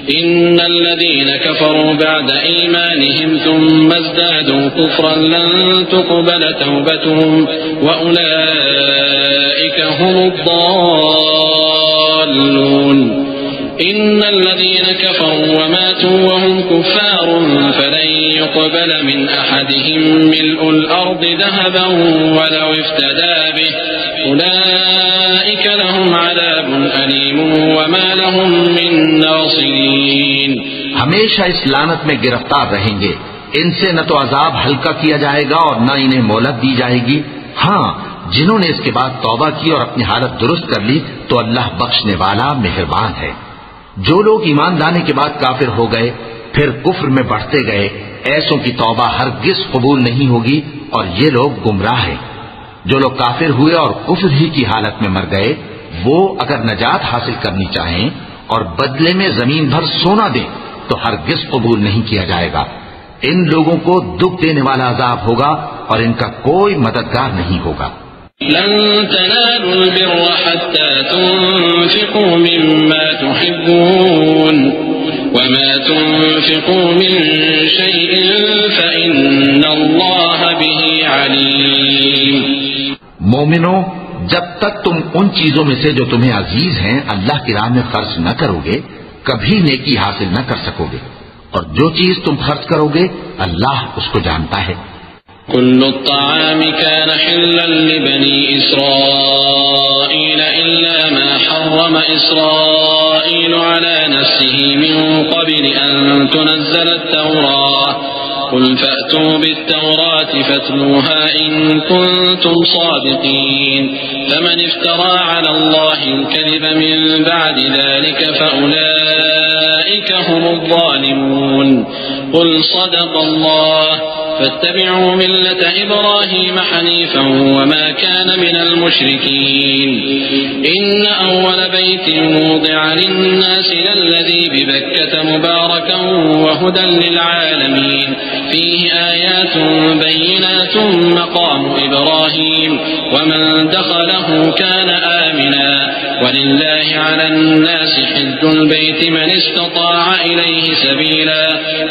إن الذين كفروا بعد إيمانهم ثم ازدادوا كفرا لن تقبل توبتهم وأولئك هم الضالون إن الذين كفروا وماتوا وهم كفار فلن يقبل من أحدهم ملء الأرض ذهبا ولو افتدى به أولئك لهم عذاب أليم وما لهم من ناصرين۔ ہمیشہ اس لعنت میں گرفتار رہیں گے، ان سے نہ تو عذاب ہلکا کیا جائے گا اور نہ انہیں مہلت دی جائے گی۔ ہاں جنہوں نے اس کے بعد توبہ کی اور اپنی حالت درست کر لی تو اللہ بخشنے والا مہربان ہے۔ جو لوگ ایمان لانے کے بعد کافر ہو گئے پھر کفر میں بڑھتے گئے ایسوں کی توبہ ہرگز قبول نہیں ہوگی اور یہ لوگ گمراہ ہیں۔ جو لوگ کافر ہوئے اور کفر ہی کی حالت میں مر گئے وہ اگر نجات حاصل کرنی چاہیں اور بدلے میں زمین بھر سونا دیں تو ہرگز قبول نہیں کیا جائے گا. ان لوگوں کو دکھ دینے والا عذاب ہوگا اور ان کا کوئی مددگار نہیں ہوگا. لن تنالوا البر حتى تنفقوا مما تحبون وما تنفقوا من شيء فإن الله به عليم. مومنو، جب تک تم ان چیزوں میں سے جو تمہیں عزیز ہیں اللہ کی راہ میں خرچ نہ کرو گے کبھی نیکی حاصل نہ کر سکو گے، اور جو چیز تم خرچ کرو گے اللہ اس کو جانتا ہے. كل الطعام كان حلا لبني إسرائيل إلا ما حرم إسرائيل على نفسه من قبل أن تنزل التوراة. قل فأتوا بالتوراة فاتلوها إن كنتم صادقين. فمن افترى على الله الكذب من بعد ذلك فأولئك هم الظالمون. قل صدق الله فاتبعوا ملة إبراهيم حنيفا وما كان من المشركين. إن أول بيت وضع للناس للذي ببكة مباركا وهدى للعالمين فيه آيات بينات مقام إبراهيم ومن دخله كان آمنا ولله على الناس حج البيت من استطاع إليه سبيلا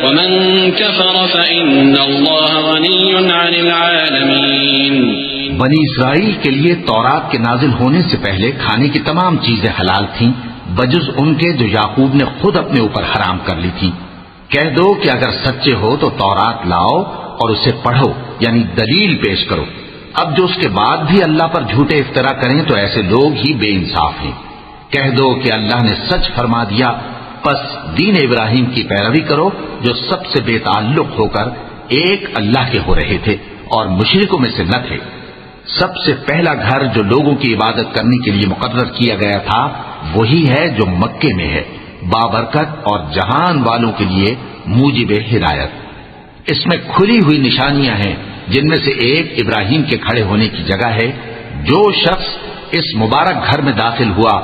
ومن كفر فإن الله غني عن العالمين. بنی اسرائیل کے لیے تورات کے نازل ہونے سے پہلے کھانے کی تمام چیزیں حلال تھیں بجز ان کے جو یعقوب نے خود اپنے اوپر حرام کر لی تھی. کہہ دو کہ اگر سچے ہو تو تورات لاؤ اور اسے پڑھو، یعنی دلیل پیش کرو. اب جو اس کے بعد بھی اللہ پر جھوٹے افطرا کریں تو ایسے لوگ ہی بے انصاف ہیں. کہہ دو کہ اللہ نے سچ فرما دیا، پس دین ابراہیم کی پیروی کرو جو سب سے بے تعلق ہو کر ایک اللہ کے ہو رہے تھے اور مشرکوں میں سے نہ تھے. سب سے پہلا گھر جو لوگوں کی عبادت کرنے کے لیے مقرر کیا گیا تھا وہی ہے جو مکے میں ہے، بابرکت اور جہان والوں کے لیے موجب ہدایت. اس میں کھلی ہوئی نشانیاں ہیں جن میں سے ایک ابراہیم کے کھڑے ہونے کی جگہ ہے. جو شخص اس مبارک گھر میں داخل ہوا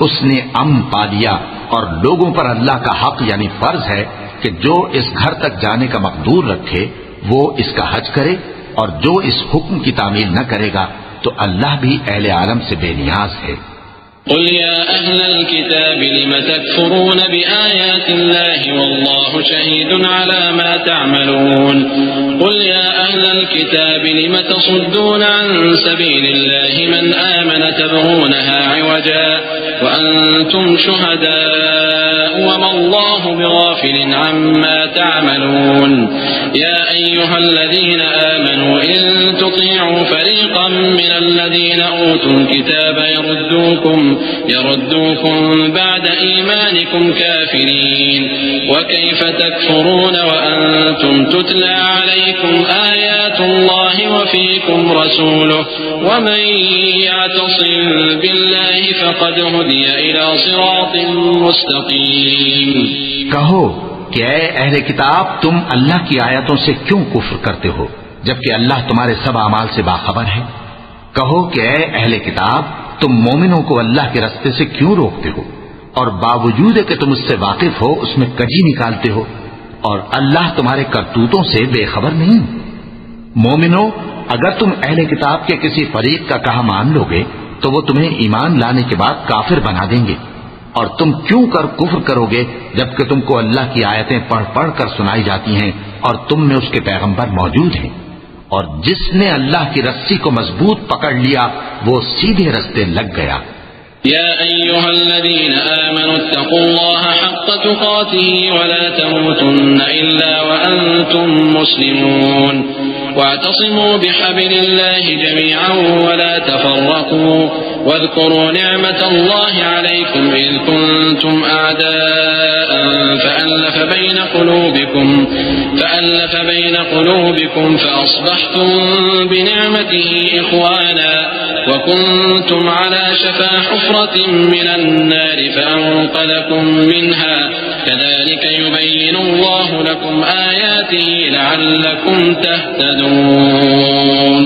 اس نے امن پا لیا، اور لوگوں پر اللہ کا حق یعنی فرض ہے کہ جو اس گھر تک جانے کا مقدور رکھے وہ اس کا حج کرے، اور جو اس حکم کی تعمیل نہ کرے گا تو اللہ بھی اہل عالم سے بے نیاز ہے. قل يا أهل الكتاب لم تكفرون بآيات الله والله شهيد على ما تعملون. قل يا أهل الكتاب لم تصدون عن سبيل الله من آمن تبغونها عوجا وأنتم شهداء وما الله بغافل عما تعملون. يا أيها الذين آمنوا إن تطيعوا فريقا من الذين أوتوا الكتاب يردوكم بعد إيمانكم كافرين. وكيف تكفرون وأنتم تتلى عليكم آيات الله وفيكم رسوله ومن يعتصم بالله فقد هدي إلى صراط مستقيم. کہو کہ اے اہل کتاب تم اللہ کی آیتوں سے کیوں کفر کرتے ہو جبکہ اللہ تمہارے سب اعمال سے باخبر ہے. کہو کہ اے اہل کتاب تم مومنوں کو اللہ کے راستے سے کیوں روکتے ہو اور باوجود کہ تم اس سے واقف ہو اس میں کجی نکالتے ہو، اور اللہ تمہارے کرتوتوں سے بے خبر نہیں. مومنوں، اگر تم اہل کتاب کے کسی فریق کا کہا مان لو گے تو وہ تمہیں ایمان لانے کے بعد کافر بنا دیں گے، اور تم کیوں کر کفر کرو گے جبکہ تم کو اللہ کی آیتیں پڑھ پڑھ کر سنائی جاتی ہیں اور تم میں اس کے پیغمبر موجود ہیں. اور جس نے اللہ کی رسی کو مضبوط پکڑ لیا وہ سیدھے رستے لگ گیا. يا أيها الذين آمنوا اتقوا الله حق تقاته ولا تموتن إلا وأنتم مسلمون. واعتصموا بحبل الله جميعا ولا تفرقوا. واذكروا نعمة الله عليكم إذ كنتم أعداء فألف بين قلوبكم فأصبحتم بنعمته إخوانا وكنتم على شفا حفرة من النار فأنقذكم منها. كذلك يبين الله لكم آياته لعلكم تهتدون.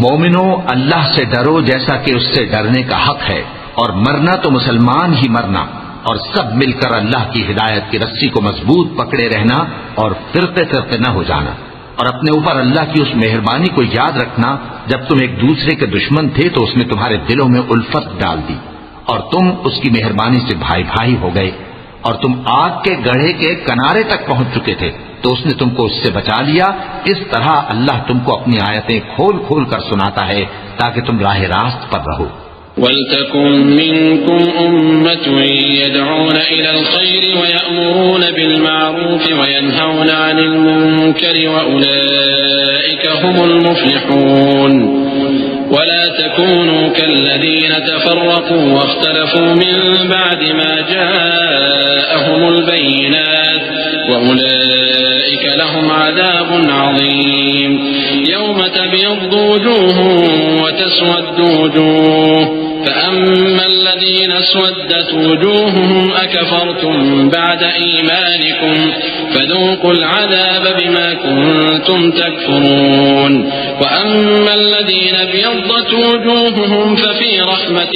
مومنو، اللہ سے ڈرو جیسا کہ اس سے ڈرنے کا حق ہے، اور مرنا تو مسلمان ہی مرنا، اور سب مل کر اللہ کی ہدایت کی رسی کو مضبوط پکڑے رہنا اور فرقے فرقے نہ ہو جانا، اور اپنے اوپر اللہ کی اس مہربانی کو یاد رکھنا جب تم ایک دوسرے کے دشمن تھے تو اس نے تمہارے دلوں میں الفت ڈال دی اور تم اس کی مہربانی سے بھائی بھائی ہو گئے، اور تم آگ کے گڑھے کے کنارے تک پہنچ چکے تھے تو اس نے تم کو اس سے بچا لیا۔ اس طرح اللہ تم کو اپنی آیتیں کھول کھول کر سناتا ہے تاکہ تم راہ راست پر رہو۔ وَلْتَكُنْ مِنْكُمْ أُمَّةٌ يَدْعُونَ إِلَى الْخَيْرِ وَيَأْمُرُونَ بِالْمَعْرُوفِ وَيَنْهَوْنَ عَنِ الْمُنكَرِ وَأُولَئِكَ هُمُ الْمُفْلِحُونَ وَلَا تَكُونُوا كَالَّذِينَ تَفَرَّقُوا وَاخْتَلَفُوا مِنْ بَعْدِ مَا جَاءَهُمُ الْبَيِّنَاتُ وَأُولَئِكَ لَهُمْ عَذَابٌ عَظِيمٌ يَوْمَ تَبْيَضُّ وُجُوهٌ وَتَسْوَدُّ وُجُوهٌ فَأَمَّا الَّذِينَ اسْوَدَّتْ وُجُوهُهُمْ أَكَفَرْتُمْ بَعْدَ إِيمَانِكُمْ فَذُوقُوا الْعَذَابَ بِمَا كُنْتُمْ تَكْفُرُونَ وَأَمَّا الَّذِينَ ابْيَضَّتْ وُجُوهُهُمْ فَفِي رَحْمَةِ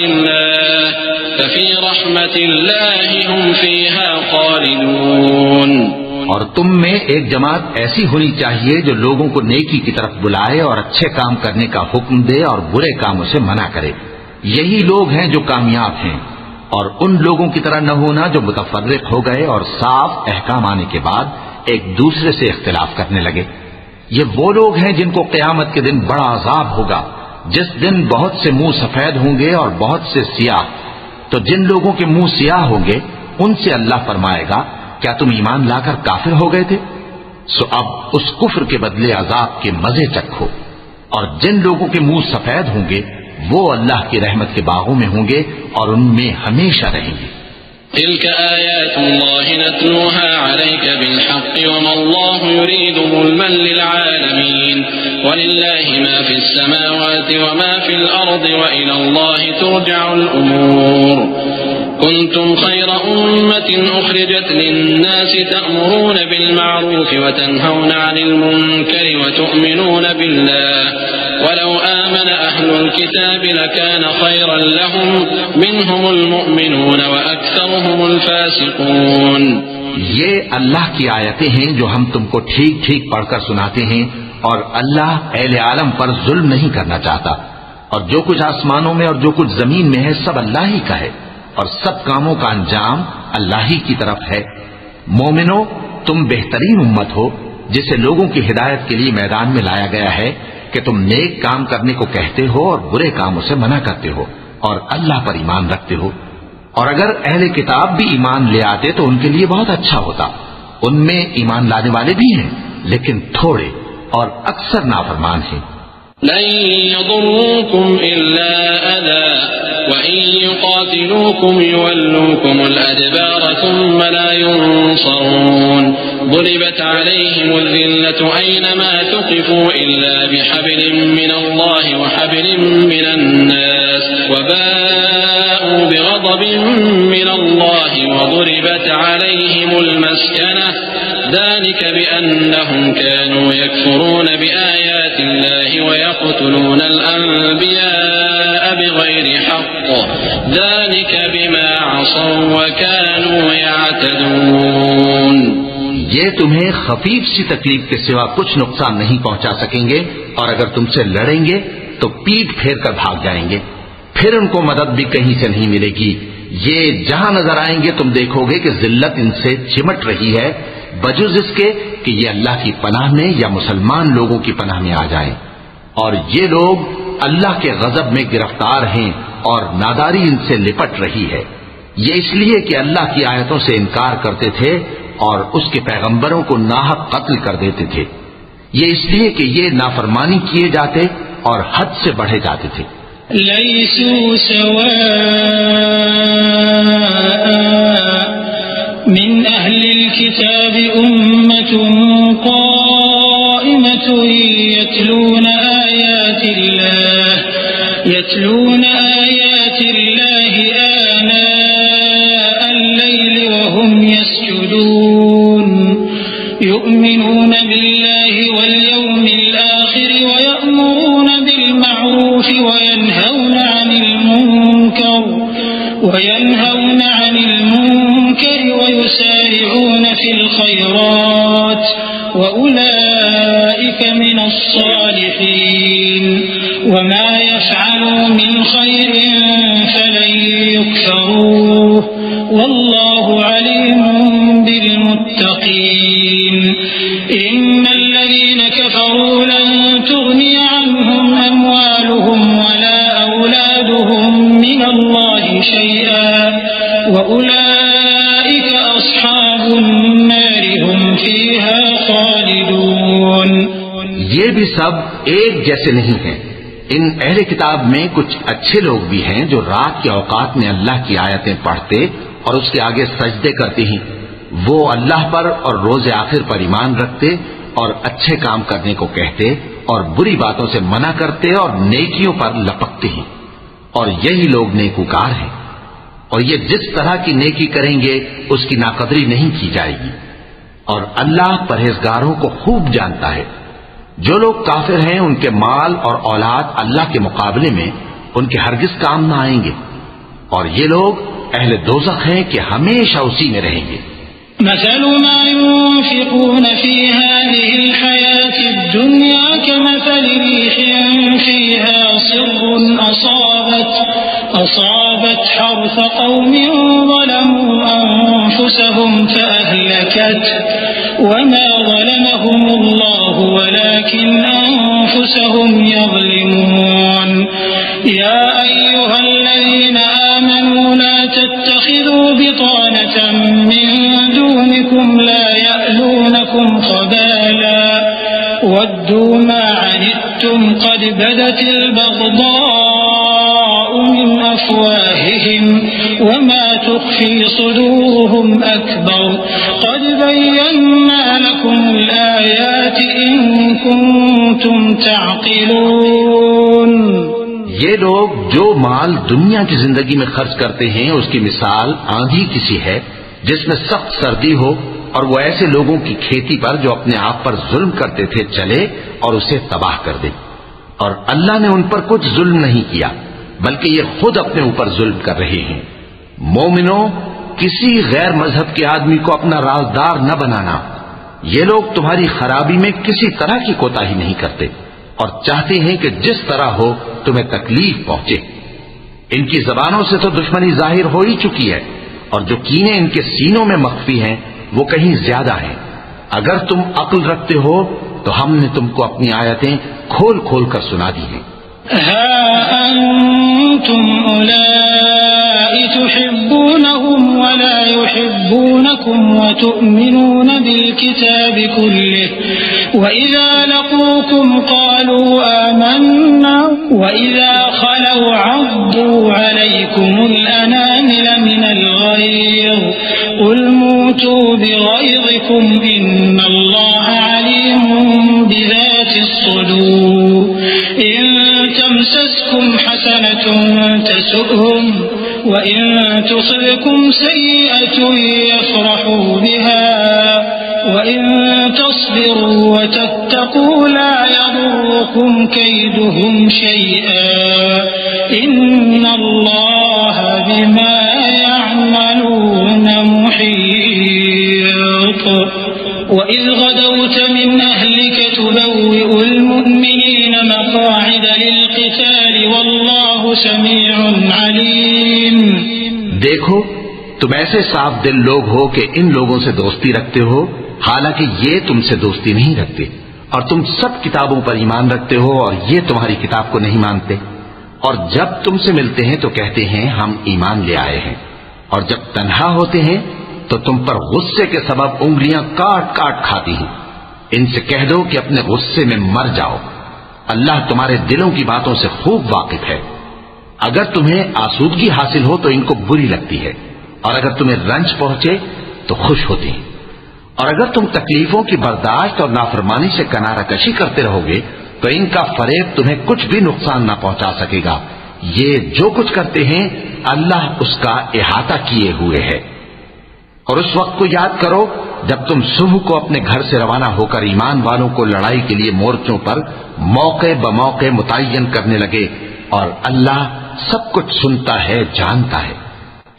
اللَّهِ هُمْ فِيهَا خَالِدُونَ۔ اور تم میں ایک جماعت ایسی ہونی چاہیے جو لوگوں کو نیکی کی طرف بلائے اور اچھے کام کرنے کا حکم دے اور برے کاموں سے منع کرے۔ یہی لوگ ہیں جو کامیاب ہیں، اور ان لوگوں کی طرح نہ ہونا جو متفرق ہو گئے اور صاف احکام آنے کے بعد ایک دوسرے سے اختلاف کرنے لگے۔ یہ وہ لوگ ہیں جن کو قیامت کے دن بڑا عذاب ہوگا، جس دن بہت سے منہ سفید ہوں گے اور بہت سے سیاہ۔ تو جن لوگوں کے منہ سیاہ ہوں گے ان سے اللہ فرمائے گا کیا تم ایمان لا کر کافر ہو گئے تھے؟ سو اب اس کفر کے بدلے عذاب کے مزے چکھو۔ اور جن لوگوں کے منہ سفید ہوں گے وہ اللہ کی رحمت کے باغوں میں ہوں گے اور ان میں ہمیشہ رہیں گے۔ تلك آيات الله نتلوها عليك بالحق وما الله يريد ظلما للعالمين ولله ما في السماوات وما في الأرض وإلى الله ترجع الأمور كنتم خير أمة أخرجت للناس تأمرون بالمعروف وتنهون عن المنكر وتؤمنون بالله ولو آمن أهل الكتاب لكان خيرا لهم منهم المؤمنون وأكثرهم الفاسقون۔ یہ اللہ کی آیتیں ہیں جو ہم تم کو ٹھیک ٹھیک پڑھ کر سناتے ہیں، اور اللہ اہل عالم پر ظلم نہیں کرنا چاہتا، اور جو کچھ آسمانوں میں اور جو کچھ زمین میں ہے سب اللہ ہی کا ہے، اور سب کاموں کا انجام اللہ ہی کی طرف ہے۔ مومنو، تم بہترین امت ہو جسے لوگوں کی ہدایت کے لیے میدان میں لایا گیا ہے کہ تم نیک کام کرنے کو کہتے ہو اور برے کاموں سے منع کرتے ہو اور اللہ پر ایمان رکھتے ہو۔ اور اگر اہل کتاب بھی ایمان لے آتے تو ان کے لیے بہت اچھا ہوتا، ان میں ایمان لانے والے بھی ہیں لیکن تھوڑے اور اکثر نافرمان ہیں۔ لن يضروكم إلا أذى وإن يقاتلوكم يولوكم الأدبار ثم لا ينصرون ضربت عليهم الذلة أينما ثقفوا إلا بحبل من الله وحبل من الناس وباءوا بغضب من الله وضربت عليهم المسكنة ذلك بأنهم كانوا يكفرون بآيات الله ويقتلون الأنبياء بغير حق ذلك بما عصوا وكانوا يعتدون۔ یہ تمہیں خفیف سی تکلیف کے سوا کچھ نقصان نہیں پہنچا سکیں گے، اور اگر تم سے لڑیں گے تو پیٹ پھیر کر بھاگ جائیں گے، پھر ان کو مدد بھی کہیں سے نہیں ملے گی۔ یہ جہاں نظر آئیں گے تم دیکھو گے کہ ذلت ان سے چمٹ رہی ہے، بجز اس کے کہ یہ اللہ کی پناہ میں یا مسلمان لوگوں کی پناہ میں آ جائیں۔ اور یہ لوگ اللہ کے غضب میں گرفتار ہیں اور ناداری ان سے لپٹ رہی ہے۔ یہ اس لیے کہ اللہ کی آیتوں سے انکار کرتے تھے اور اس کے پیغمبروں کو ناحق قتل کر دیتے تھے، یہ اس لیے کہ یہ نافرمانی کیے جاتے اور حد سے بڑھے جاتے تھے۔ ليسوا سواء من أهل الكتاب أمة قائمة يتلون آيات الله آناء الليل وهم يسجدون يؤمنون بالله واليوم الآخر ويأمرون بالمعروف وينهون عن المنكر وينهون عن المنكر ويسارعون في الخيرات وأولئك من الصالحين وما يفعلوا من خير فلن يكفروه والله عليم بالمتقين إن الذين كفروا لن تغني عنهم أموالهم ولا أولادهم من الله شيئا وأولئك أصحاب النار هم فيها خالدون. یہ بھی سب ایک جیسے نہیں ہیں. ان اہل کتاب میں کچھ اچھے لوگ بھی ہیں جو رات کے اوقات میں اللہ کی آیتیں پڑھتے اور اس کے آگے سجدے کرتے ہیں. وہ اللہ پر اور روز آخر پر ایمان رکھتے اور اچھے کام کرنے کو کہتے اور بری باتوں سے منع کرتے اور نیکیوں پر لپکتے ہیں اور یہی لوگ نیکوکار ہیں. اور یہ جس طرح کی نیکی کریں گے اس کی ناقدری نہیں کی جائے گی اور اللہ پرہیزگاروں کو خوب جانتا ہے. جو لوگ کافر ہیں ان کے مال اور اولاد اللہ کے مقابلے میں ان کے ہرگز کام نہ آئیں گے اور یہ لوگ اہل دوزخ ہیں کہ ہمیشہ اسی میں رہیں گے. مثل ما ينفقون في هذه الحياة الدنيا كمثل ريح فيها صر أصابت حرث قوم ظلموا أنفسهم فأهلكت وما ظلمهم الله ولكن أنفسهم يظلمون. يا أيها الذين آمنوا لا تتخذوا بطانة من دونكم لا يألونكم خبالا ودوا ما عنتم قد بدت البغضاء من أفواههم وما تخفي صدورهم أكبر قد بينا لكم الآيات إن كنتم تعقلون. یہ لوگ جو مال دنیا کی زندگی میں خرچ کرتے ہیں اس کی مثال آندھی کسی ہے جس میں سخت سردی ہو اور وہ ایسے لوگوں کی کھیتی پر جو اپنے آپ پر ظلم کرتے تھے چلے اور اسے تباہ کر دے. اور اللہ نے ان پر کچھ ظلم نہیں کیا بلکہ یہ خود اپنے اوپر ظلم کر رہے ہیں. مومنوں، کسی غیر مذہب کے آدمی کو اپنا رازدار نہ بنانا. یہ لوگ تمہاری خرابی میں کسی طرح کی کوتاہی نہیں کرتے اور چاہتے ہیں کہ جس طرح ہو تمہیں تکلیف پہنچے. ان کی زبانوں سے تو دشمنی ظاہر ہو ہی چکی ہے اور جو کینے ان کے سینوں میں مخفی ہیں وہ کہیں زیادہ ہیں. اگر تم عقل رکھتے ہو تو ہم نے تم کو اپنی آیتیں کھول کھول کر سنا دی ہیں. ها أنتم أولئك تحبونهم ولا يحبونكم وتؤمنون بالكتاب كله وإذا لقوكم قالوا آمنا وإذا خلوا عضوا عليكم الأنامل من الغيظ قل موتوا بغيظكم إن الله عليم بذات الصدور. إن تمسسكم حسنة تسؤهم وإن تصبكم سيئة يفرحوا بها وإن تصبروا وتتقوا لا يضركم كيدهم شيئا إن الله بما يعملون محيط. وإذ غدوت من أهلك تبوئ المؤمنين مقاعد للقتال والله سميع عليم. دیکھو تم ایسے صاف دل لوگ ہو کہ ان لوگوں سے دوستی رکھتے ہو حالانکہ یہ تم سے دوستی نہیں رکھتے اور تم سب کتابوں پر ایمان رکھتے ہو اور یہ تمہاری کتاب کو نہیں مانتے. اور جب تم سے ملتے ہیں تو کہتے ہیں ہم ایمان لے آئے ہیں اور جب تنہا ہوتے ہیں تو تم پر غصے کے سبب انگلیاں کاٹ کاٹ کھاتی ہیں. ان سے کہہ دو کہ اپنے غصے میں مر جاؤ. اللہ تمہارے دلوں کی باتوں سے خوب واقف ہے. اگر تمہیں آسودگی حاصل ہو تو ان کو بری لگتی ہے اور اگر تمہیں رنج پہنچے تو خوش ہوتے ہیں. اور اگر تم تکلیفوں کی برداشت اور نافرمانی سے کنارہ کشی کرتے رہو گے تو ان کا فریب تمہیں کچھ بھی نقصان نہ پہنچا سکے گا. یہ جو کچھ کرتے ہیں اللہ اس کا احاطہ کیے ہوئے ہے. اور اس وقت کو یاد کرو جب تم صبح کو اپنے گھر سے روانہ ہو کر ایمان والوں کو لڑائی کے لیے مورچوں پر موقع بموقع متعین کرنے لگے اور اللہ سب کچھ سنتا ہے جانتا ہے.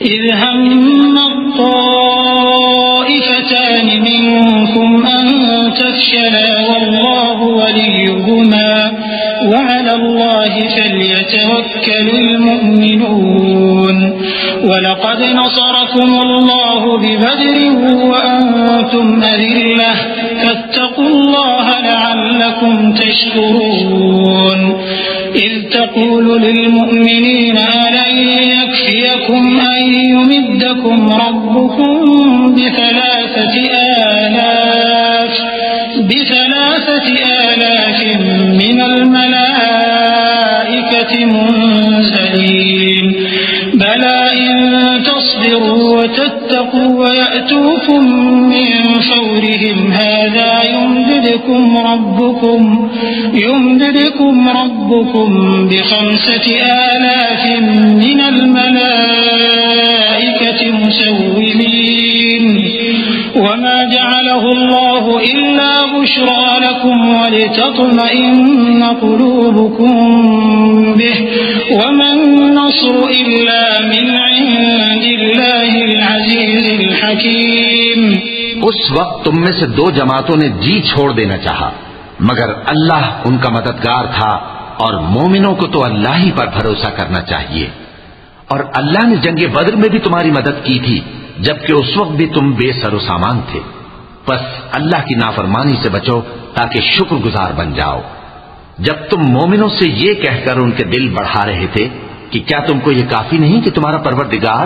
إذ هم الطائفتان منكم أن تفشلا والله وليهما وعلى الله فليتوكل المؤمنون ولقد نصركم الله ببدر وأنتم أذلة فاتقوا الله لعلكم تشكرون إذ تقول للمؤمنين ألن يكفيكم أن يمدكم ربكم بثلاثة آلاف من الملائكة منزلين بلى إن تصبروا وتتقوا ويأتوكم من فورهم هذا يمددكم ربكم ب5,000 من الملائكة مسومين وما جعله الله إلا بشرى لكم ولتطمئن قلوبكم به وما النصر إلا من عند الله العزيز الحكيم. اس وقت تم میں سے 2 جماعتوں نے جی چھوڑ دینا چاہا مگر اللہ ان کا مددگار تھا اور مومنوں کو تو اللہ ہی پر بھروسہ کرنا چاہیے. اور اللہ نے جنگ بدر میں بھی تمہاری مدد کی تھی جبکہ اس وقت بھی تم بے سر و سامان تھے. بس اللہ کی نافرمانی سے بچو تاکہ شکر گزار بن جاؤ. جب تم مومنوں سے یہ کہہ کر ان کے دل بڑھا رہے تھے کہ کیا تم کو یہ کافی نہیں کہ تمہارا پروردگار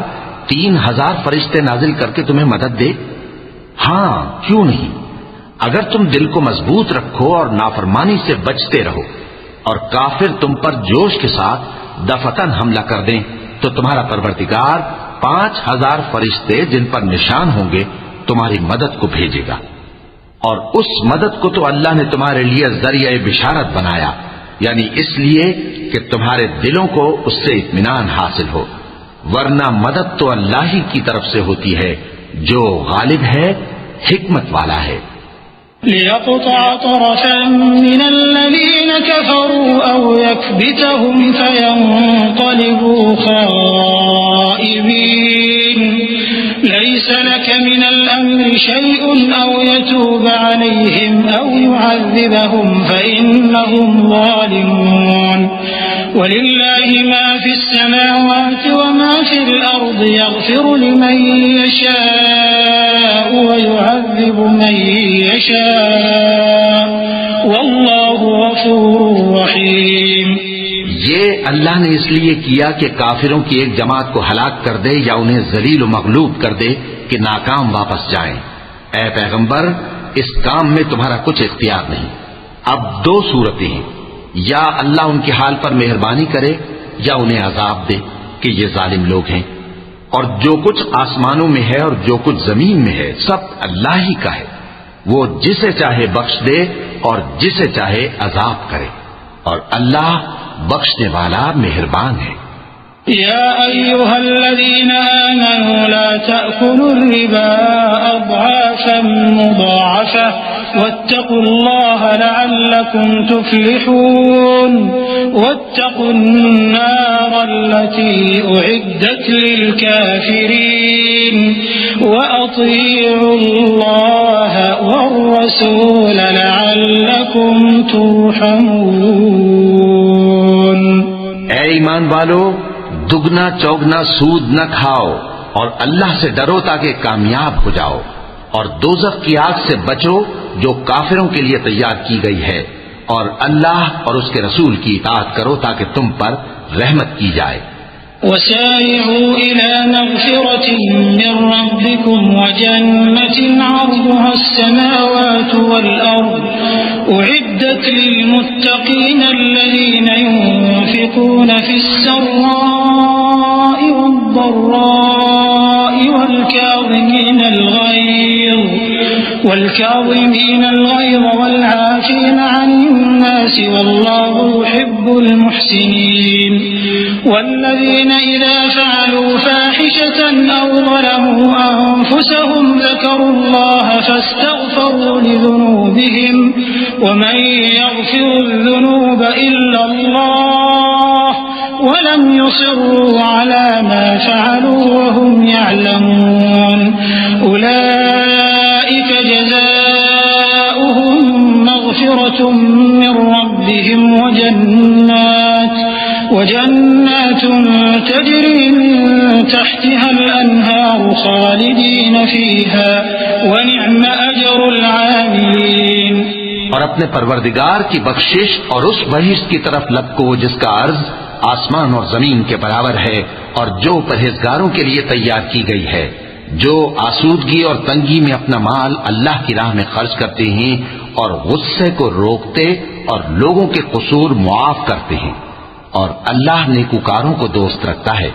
3,000 فرشتے نازل کر کے تمہیں مدد دے؟ ہاں کیوں نہیں. اگر تم دل کو مضبوط رکھو اور نافرمانی سے بچتے رہو اور کافر تم پر جوش کے ساتھ دفتن حملہ کر دیں تو تمہارا پروردگار 5,000 فرشتے جن پر نشان ہوں گے تمہاری مدد کو بھیجے گا. اور اس مدد کو تو اللہ نے تمہارے لیے ذریعہ بشارت بنایا یعنی اس لیے کہ تمہارے دلوں کو اس سے اطمینان حاصل ہو ورنہ مدد تو اللہ ہی کی طرف سے ہوتی ہے جو غالب ہے حکمت والا ہے. ليقطع طرفا من الذين كفروا أو يكبتهم فينقلبوا خائبين ليس لك من الأمر شيء أو يتوب عليهم أو يعذبهم فإنهم ظالمون ولله ما في السماوات وما في الأرض يغفر لمن يشاء ويعذب من يشاء والله غفور رحيم. یہ اللہ نے اس لیے کیا کہ کافروں کی ایک جماعت کو ہلاک کر دے یا انہیں ذلیل و مغلوب کر دے کہ ناکام واپس جائیں. اے پیغمبر اس کام میں تمہارا کچھ اختیار نہیں. اب 2 صورتیں ہیں یا اللہ ان کے حال پر مہربانی کرے یا انہیں عذاب دے کہ یہ ظالم لوگ ہیں. اور جو کچھ آسمانوں میں ہے اور جو کچھ زمین میں ہے سب اللہ ہی کا ہے. وہ جسے چاہے بخش دے اور جسے چاہے عذاب کرے اور اللہ بخشنے والا مہربان ہے. يا أيها الذين آمنوا لا تأكلوا الربا أضعافا مضاعفة واتقوا الله لعلكم تفلحون واتقوا النار التي أعدت للكافرين وأطيعوا الله والرسول لعلكم ترحمون. اے ایمان والو دگنا چوگنا سود نہ کھاؤ اور اللہ سے ڈرو تاکہ کامیاب ہو جاؤ اور دوزخ کی آگ سے بچو جو کافروں کے لیے تیار کی گئی ہے اور اللہ اور اس کے رسول کی اطاعت کرو تاکہ تم پر رحمت کی جائے. وسارعوا إلى مغفرة من ربكم وجنة عرضها السماوات والأرض أعدت للمتقين الذين ينفقون في السراء والضراء والكاظمين الغيظ والعافين عن الناس والله يحب المحسنين. والذين إذا فعلوا فاحشة أو ظلموا أنفسهم ذكروا الله فاستغفروا لذنوبهم ومن يغفر الذنوب إلا الله ولم يصروا على ما فعلوا وهم يعلمون أولئك جزاؤهم مغفرة من ربهم وجنات تجري من تحتها الأنهار خالدين فيها ونعم أجر العاملين. اور اپنے پروردگار کی بخشش اور اس بہشت کی طرف لپکو جس کا عرض آسمان اور زمین کے برابر ہے اور جو پرہیزگاروں کے لیے تیار کی گئی ہے، جو آسودگی اور تنگی میں اپنا مال اللہ کی راہ میں خرچ کرتے ہیں اور غصے کو روکتے اور لوگوں کے قصور معاف کرتے ہیں، اور اللہ نیکوکاروں کو دوست رکھتا ہے.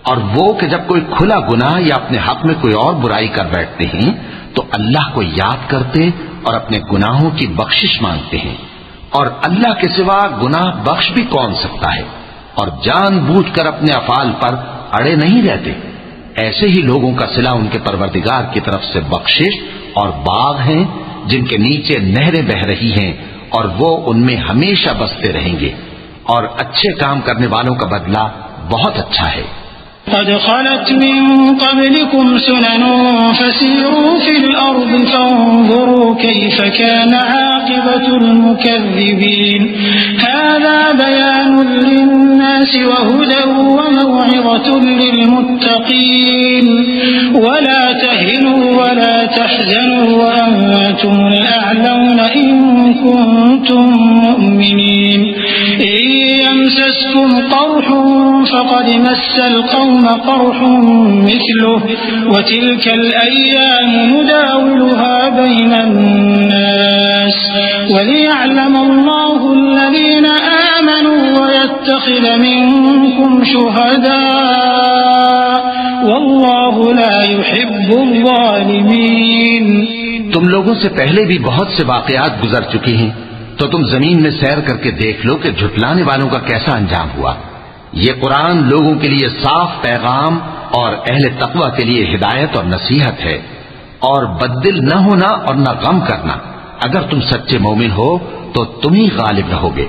اور وہ کہ جب کوئی کھلا گناہ یا اپنے حق میں کوئی اور برائی کر بیٹھتے ہیں تو اللہ کو یاد کرتے اور اپنے گناہوں کی بخشش مانگتے ہیں، اور اللہ کے سوا گناہ بخش بھی کون سکتا ہے، اور جان بوجھ کر اپنے افعال پر اڑے نہیں رہتے. ایسے ہی لوگوں کا صلہ ان کے پروردگار کی طرف سے بخشش اور باغ ہیں جن کے نیچے نہریں بہ رہی ہیں اور وہ ان میں ہمیشہ بستے رہیں گے، اور اچھے کام کرنے والوں کا بدلہ بہت اچھا ہے. قد خلت من قبلكم سنن فسيروا في الأرض فانظروا كيف كان عاقبة المكذبين. هذا بيان للناس وهدى وموعظة للمتقين. ولا تهنوا ولا تحزنوا وأنتم الأعلون إن كنتم مؤمنين. إن يمسسكم قرح فقد مس القوم قرح مثله وتلك الأيام نداولها بين الناس وليعلم الله الذين آمنوا ويتخذ منكم شهداء والله لا يحب الظالمين. تم لوگوں سے پہلے بھی بہت سے واقعات گزر چکی ہیں، تو تم زمین میں سیر کر کے دیکھ لو کہ جھٹلانے والوں کا کیسا انجام ہوا. یہ قرآن لوگوں کے لیے صاف پیغام اور اہل تقوی کے لیے ہدایت اور نصیحت ہے. اور بددل نہ ہونا اور نہ غم کرنا. اگر تم سچے مومن ہو تو تم ہی غالب رہو گے.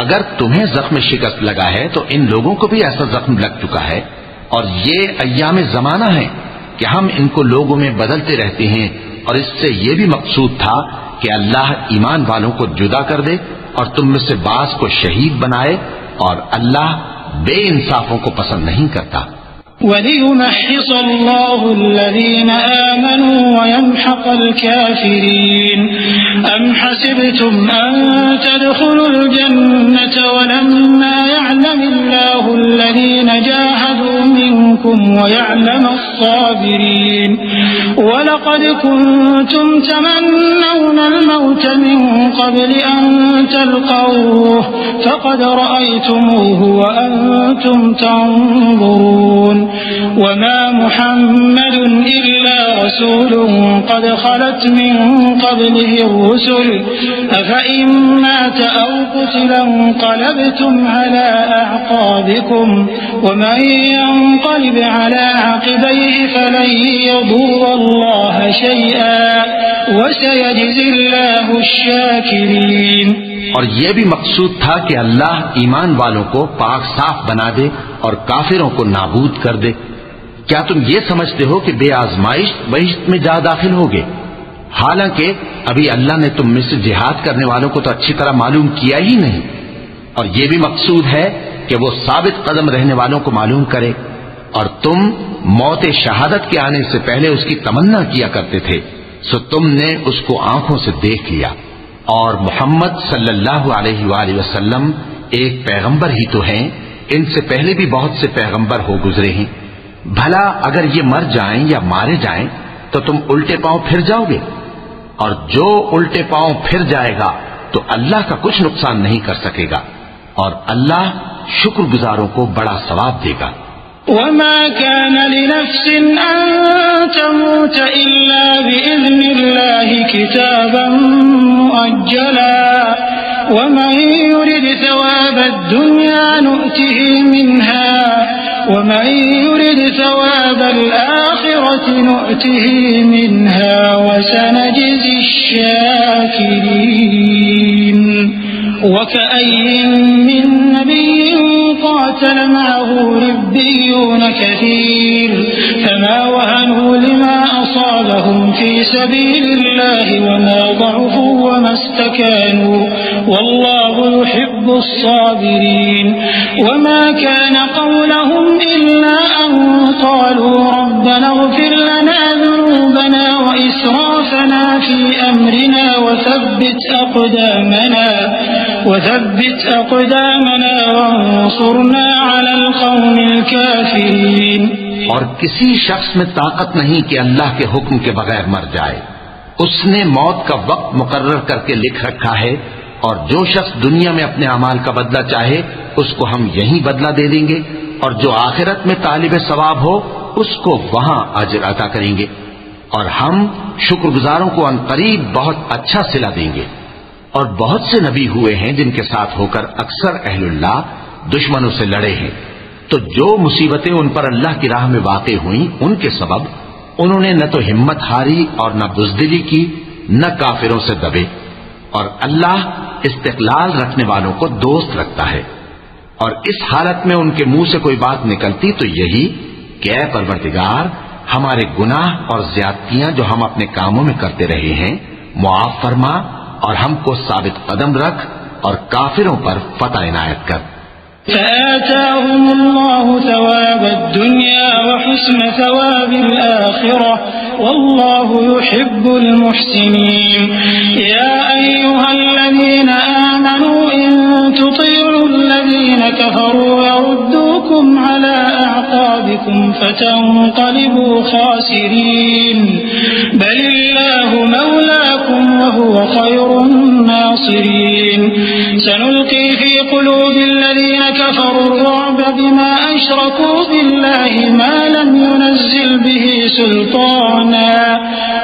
اگر تمہیں زخم شکست لگا ہے تو ان لوگوں کو بھی ایسا زخم لگ چکا ہے. اور یہ ایام زمانہ ہے کہ ہم ان کو لوگوں میں بدلتے رہتے ہیں، اور اس سے یہ بھی مقصود تھا کہ اللہ ایمان والوں کو جدا کر دے اور تم میں سے بعض کو شہید بنائے، اور اللہ بے انصافوں کو پسند نہیں کرتا. وَلِيُمَحِّصَ اللَّهُ الَّذِينَ آمَنُوا وَيَمْحَقَ الْكَافِرِينَ. أَمْ حَسِبْتُمْ أَن تَدْخُلُوا الْجَنَّةَ وَلَمَّا يَعْلَمِ اللَّهُ الَّذِينَ جَاهَدُوا مِنكُمْ وَيَعْلَمَ الصَّابِرِينَ. وَلَقَدْ كُنتُمْ تَمَنَّوْنَ الْمَوْتَ مِن قَبْلِ أَن تَلْقَوْهُ فَقَدْ رَأَيْتُمُوهُ وَأَنتُمْ تَنظُرُونَ. وما محمد إلا رسول قد خلت من قبله الرسل أفإن مات أو قتل انقلبتم على أعقابكم ومن ينقلب على عقبيه فلن يضر الله شيئا وسيجزي الله الشاكرين. اور یہ بھی مقصود تھا کہ اللہ ایمان والوں کو پاک صاف بنا دے اور کافروں کو نابود کر دے. کیا تم یہ سمجھتے ہو کہ بے آزمائش بہشت میں جا داخل ہوگے؟ حالانکہ ابھی اللہ نے تم میں سے جہاد کرنے والوں کو تو اچھی طرح معلوم کیا ہی نہیں. اور یہ بھی مقصود ہے کہ وہ ثابت قدم رہنے والوں کو معلوم کرے. اور تم موت شہادت کے آنے سے پہلے اس کی تمنا کیا کرتے تھے، سو تم نے اس کو آنکھوں سے دیکھ لیا. اور محمد صلی اللہ علیہ وآلہ وسلم ایک پیغمبر ہی تو ہیں، ان سے پہلے بھی بہت سے پیغمبر ہو گزرے ہیں. بھلا اگر یہ مر جائیں یا مارے جائیں تو تم الٹے پاؤں پھر جاؤ گے؟ اور جو الٹے پاؤں پھر جائے گا تو اللہ کا کچھ نقصان نہیں کر سکے گا، اور اللہ شکر گزاروں کو بڑا ثواب دے گا. وما كان لنفس أن تموت إلا بإذن الله كتابا مؤجلا ومن يرد ثواب الدنيا نؤته منها ومن يرد ثواب الآخرة نؤته منها وسنجزي الشاكرين. وكأي من نبي قاتل وقاتل معه ربيون كثير فما وهنوا لما أصابهم في سبيل الله وما ضعفوا وما استكانوا والله يحب الصابرين وما كان قولهم إلا أن قالوا ربنا اغفر لنا ذنوبنا وإسرافنا في أمرنا وثبت أقدامنا وانصرنا على القوم الكافرين. اور کسی شخص میں طاقت نہیں کہ اللہ کے حکم کے بغیر مر جائے. اس نے موت کا وقت مقرر کر کے لکھ رکھا ہے، اور جو شخص دنیا میں اپنے اعمال کا بدلہ چاہے اس کو ہم یہی بدلہ دے دیں گے، اور جو آخرت میں طالب ثواب ہو اس کو وہاں اجر عطا کریں گے، اور ہم شکر گزاروں کو عنقریب بہت اچھا صلہ دیں گے. اور بہت سے نبی ہوئے ہیں جن کے ساتھ ہو کر اکثر اہل اللہ دشمنوں سے لڑے ہیں، تو جو مصیبتیں ان پر اللہ کی راہ میں واقع ہوئیں ان کے سبب انہوں نے نہ تو ہمت ہاری اور نہ بزدلی کی، نہ کافروں سے دبے. اور اللہ استقلال رکھنے والوں کو دوست رکھتا ہے. اور اس حالت میں ان کے منہ سے کوئی بات نکلتی تو یہی کہ اے پروردگار، ہمارے گناہ اور زیادتیاں جو ہم اپنے کاموں میں کرتے رہے ہیں معاف فرما، اور ہم کو ثابت قدم رکھ اور کافروں پر فتح عنایت کر. فآتاهم الله ثواب الدنيا وحسن ثواب الآخرة والله يحب المحسنين. يا أيها الذين آمنوا إن تطيعوا الذين كفروا يردوكم على أعقابكم فتنقلبوا خاسرين بل الله مولاكم وهو خير الناصرين. سنلقي في قلوب الذين كفروا الرعب بما أشركوا بالله ما لم ينزل به سلطانا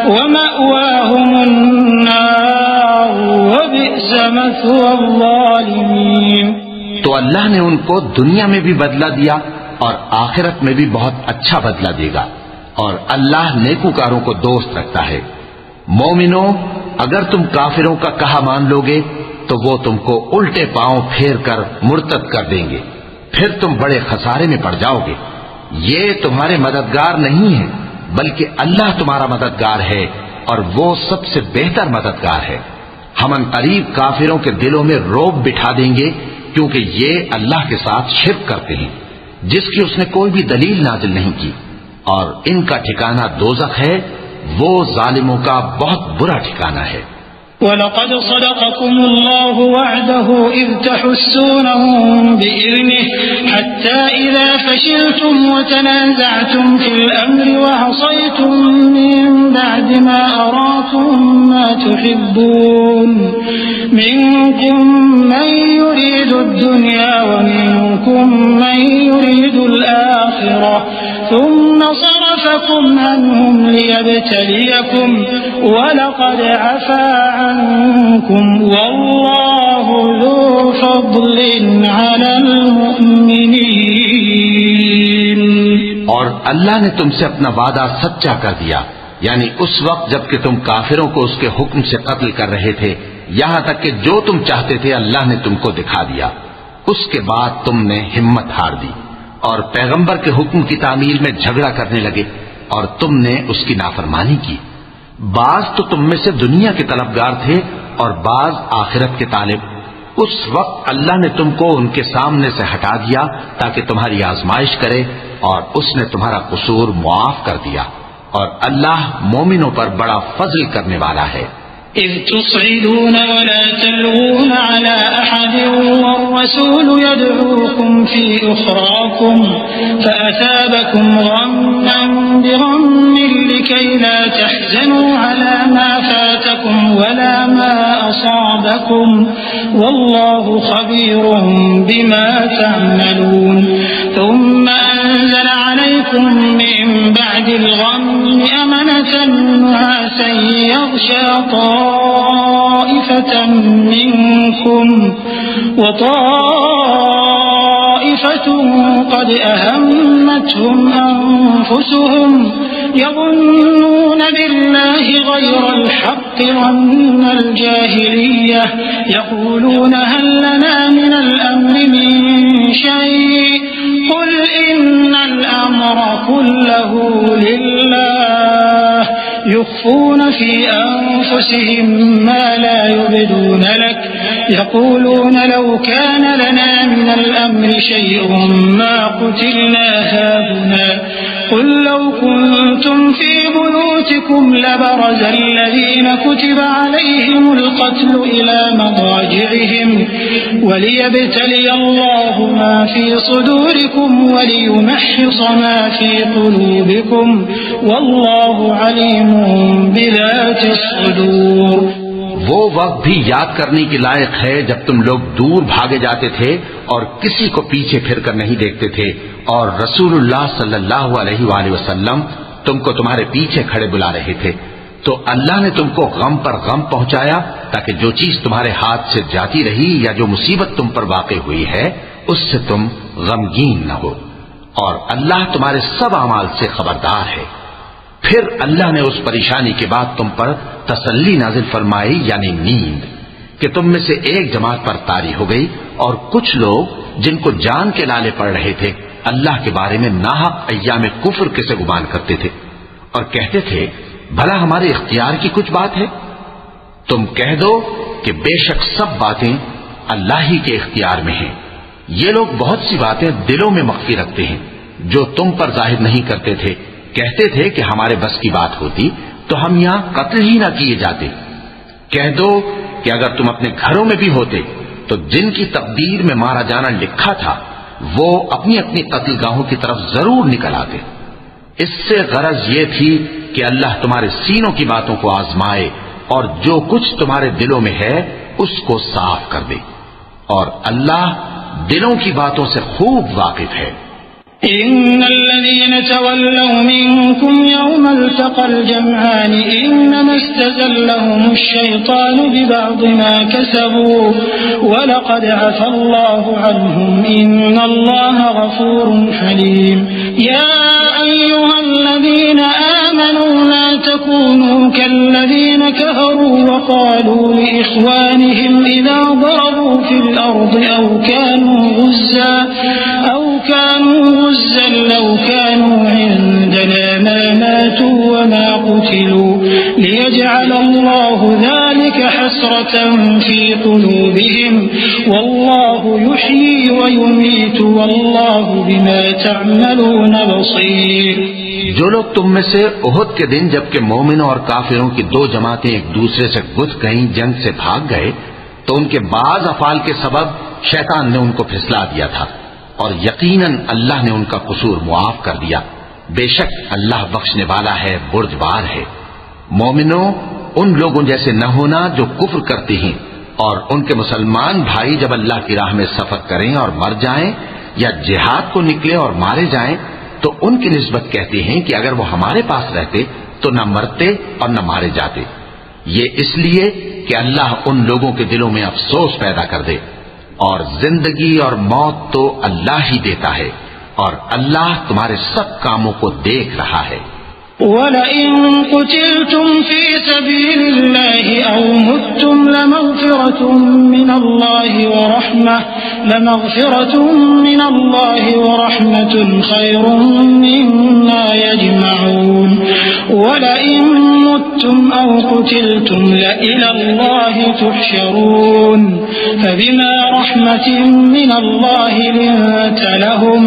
ومأواهم النار وبئس مثوى الظالمين. تو اللہ نے ان کو دنیا میں بھی بدلہ دیا اور آخرت میں بھی بہت اچھا بدلہ دے گا، اور اللہ نیکوکاروں کو دوست رکھتا ہے. مومنو، اگر تم کافروں کا کہا مان لوگے تو وہ تم کو الٹے پاؤں پھیر کر مرتد کر دیں گے، پھر تم بڑے خسارے میں پڑ جاؤ گے. یہ تمہارے مددگار نہیں ہے بلکہ اللہ تمہارا مددگار ہے، اور وہ سب سے بہتر مددگار ہے. ہم ان قریب کافروں کے دلوں میں رعب بٹھا دیں گے کیونکہ یہ اللہ کے ساتھ شرک کرتے ہیں جس کی اس نے کوئی بھی دلیل نازل نہیں کی، اور ان کا ٹھکانہ دوزخ ہے، وہ ظالموں کا بہت برا ٹھکانہ ہے. وَلَقَدْ صَدَقَكُمُ اللَّهُ وَعْدَهُ إِذْ تَحُسُّونَهُم بِإِذْنِهِ حَتَّى إِذَا فَشِلْتُمْ وَتَنَازَعْتُمْ فِي الْأَمْرِ وَعَصَيْتُم مِّن بَعْدِ مَا أَرَاكُم مَّا تُحِبُّونَ مِنكُم مَّن يُرِيدُ الدُّنْيَا وَمِنكُم مَّن يُرِيدُ الْآخِرَةَ ثُمَّ صَرَفَكُمْ عَنْهُمْ لِيَبْتَلِيَكُمْ وَلَقَدْ عَفَا عنكم والله ذو فضل على المؤمنين. اور اللہ نے تم سے اپنا وعدہ سچا کر دیا، یعنی اس وقت جب کہ تم کافروں کو اس کے حکم سے قتل کر رہے تھے، یہاں تک کہ جو تم چاہتے تھے اللہ نے تم کو دکھا دیا. اس کے بعد تم نے ہمت ہار دی اور پیغمبر کے حکم کی تعمیل میں جھگڑا کرنے لگے، اور تم نے اس کی نافرمانی کی. بعض تو تم میں سے دنیا کے طلبگار تھے اور بعض آخرت کے طالب. اس وقت اللہ نے تم کو ان کے سامنے سے ہٹا دیا تاکہ تمہاری آزمائش کرے، اور اس نے تمہارا قصور معاف کر دیا، اور اللہ مومنوں پر بڑا فضل کرنے والا ہے. إذ تصعدون ولا تلوون على أحد والرسول يدعوكم في أخراكم فأثابكم غما بغم لكي لا تحزنوا على ما فاتكم ولا ما أصابكم والله خبير بما تعملون. ثم أنزل عليكم من بعد الغم أمنة نعاسا يغشى طائفة منكم وطائفة قد أهمتهم أنفسهم يظنون بالله غير الحق ظن الجاهلية يقولون هل لنا من الأمر من شيء الأمر كله لله يخفون في أنفسهم ما لا يبدون لك يقولون لو كان لنا من الأمر شيء ما قتلنا هاهنا قل لو كنتم في بيوتكم لبرز الذين كتب عليهم القتل إلى مضاجعهم وليبتلي الله ما في صدوركم وليمحص ما في قلوبكم والله عليم بذات الصدور. وہ وقت بھی یاد کرنے کے لائق ہے جب تم لوگ دور بھاگے جاتے تھے اور کسی کو پیچھے پھر کر نہیں دیکھتے تھے اور رسول اللہ صلی اللہ علیہ وآلہ وسلم تم کو تمہارے پیچھے کھڑے بلا رہے تھے تو اللہ نے تم کو غم پر غم پہنچایا تاکہ جو چیز تمہارے ہاتھ سے جاتی رہی یا جو مصیبت تم پر واقع ہوئی ہے اس سے تم غمگین نہ ہو اور اللہ تمہارے سب اعمال سے خبردار ہے. پھر اللہ نے اس پریشانی کے بعد تم پر تسلی نازل فرمائی یعنی نیند کہ تم میں سے ایک جماعت پر طاری ہو گئی اور کچھ لوگ جن کو جان کے لالے پڑ رہے تھے اللہ کے بارے میں ناحق ایام کفر کے سے گمان کرتے تھے اور کہتے تھے بھلا ہمارے اختیار کی کچھ بات ہے. تم کہہ دو کہ بے شک سب باتیں اللہ ہی کے اختیار میں ہیں. یہ لوگ بہت سی باتیں دلوں میں مخفی رکھتے ہیں جو تم پر ظاہر نہیں کرتے تھے. کہتے تھے کہ ہمارے بس کی بات ہوتی تو ہم یہاں قتل ہی نہ کیے جاتے. کہہ دو کہ اگر تم اپنے گھروں میں بھی ہوتے تو جن کی تقدیر میں مارا جانا لکھا تھا وہ اپنی اپنی قتل گاہوں کی طرف ضرور نکل آتے. اس سے غرض یہ تھی کہ اللہ تمہارے سینوں کی باتوں کو آزمائے اور جو کچھ تمہارے دلوں میں ہے اس کو صاف کر دے اور اللہ دلوں کی باتوں سے خوب واقف ہے. إن الذين تولوا منكم يوم التقى الجمعان إنما استزلهم الشيطان ببعض ما كسبوا ولقد عفى الله عنهم إن الله غفور حليم. يا أيها الذين آمنوا لا تكونوا كالذين كفروا وقالوا لإخوانهم إذا ضربوا في الأرض أو كانوا غزا لو كانوا عندنا ما ماتوا وما قتلوا ليجعل الله ذلك حسرة في قلوبهم والله يحيي ويميت والله بما تعملون بصير. جو لوگ تم میں سے احد کے دن جبکہ مومنوں اور کافروں کی دو جماعتیں ایک دوسرے سے گھس گئیں جنگ سے بھاگ گئے تو ان کے بعض افعال کے سبب شیطان نے ان کو پھسلا دیا تھا اور یقیناً اللہ نے ان کا قصور معاف کر دیا. بے شک اللہ بخشنے والا ہے بردبار ہے. مومنوں ان لوگوں جیسے نہ ہونا جو کفر کرتے ہیں اور ان کے مسلمان بھائی جب اللہ کی راہ میں سفر کریں اور مر جائیں یا جہاد کو نکلے اور مارے جائیں تو ان کی نسبت کہتے ہیں کہ اگر وہ ہمارے پاس رہتے تو نہ مرتے اور نہ مارے جاتے. یہ اس لیے کہ اللہ ان لوگوں کے دلوں میں افسوس پیدا کر دے اور زندگی اور موت تو اللہ ہی دیتا ہے اور اللہ تمہارے سب کاموں کو دیکھ رہا ہے. وَلَئِن قُتِلْتُمْ فِي سَبِيلِ اللَّهِ أَوْ مُتُّمْ لَمَغْفِرَةٌ مِّنَ اللَّهِ وَرَحْمَةٌ خَيْرٌ مِّمَّا يَجْمَعُونَ. وَلَئِن مُتُّمْ أَوْ قُتِلْتُمْ لَإِلَى اللَّهِ تُحْشَرُونَ. فَبِمَا رَحْمَةٍ مِّنَ اللَّهِ لِنتَ لَهُمْ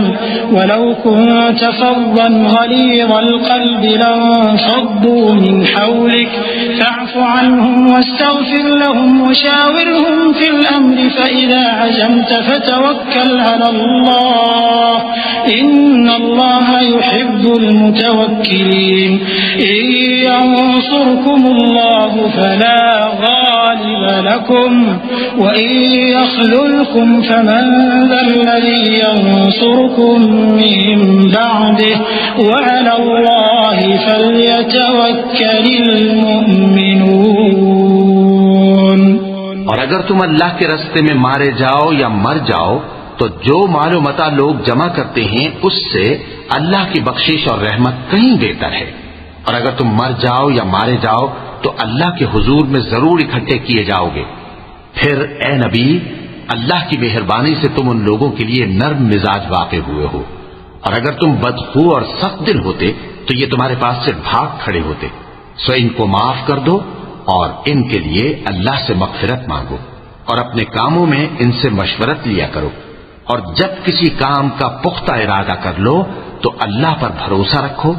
وَلَوْ كُنتَ فَظًّا غَلِيظَ الْقَلْبِ لانفضوا من حولك فاعف عنهم واستغفر لهم وشاورهم في الأمر فإذا عزمت فتوكل على الله إن الله يحب المتوكلين. إن ينصركم الله فلا غالب لكم وإن يخذلكم فمن ذا الذي ينصركم من بعده وعلى الله فليتوكل المؤمنون. اور اگر تم اللہ کے راستے میں مارے جاؤ یا مر جاؤ تو جو مال و متاع لوگ جمع کرتے ہیں اس سے اللہ کی بخشش اور رحمت کہیں بہتر ہے. اور اگر تم مر جاؤ یا مارے جاؤ تو اللہ کے حضور میں ضرور اکٹھے کیے جاؤ گے. پھر اے نبی اللہ کی مہربانی سے تم ان لوگوں کے لیے نرم مزاج واقع ہوئے ہو. اور اگر تم بدخو اور سخت دل ہوتے تو یہ تمہارے پاس سے بھاگ کھڑے ہوتے. سو ان کو معاف کر دو اور ان کے لیے اللہ سے مغفرت مانگو اور اپنے کاموں میں ان سے مشورت لیا کرو. اور جب کسی کام کا پختہ ارادہ کر لو تو اللہ پر بھروسہ رکھو،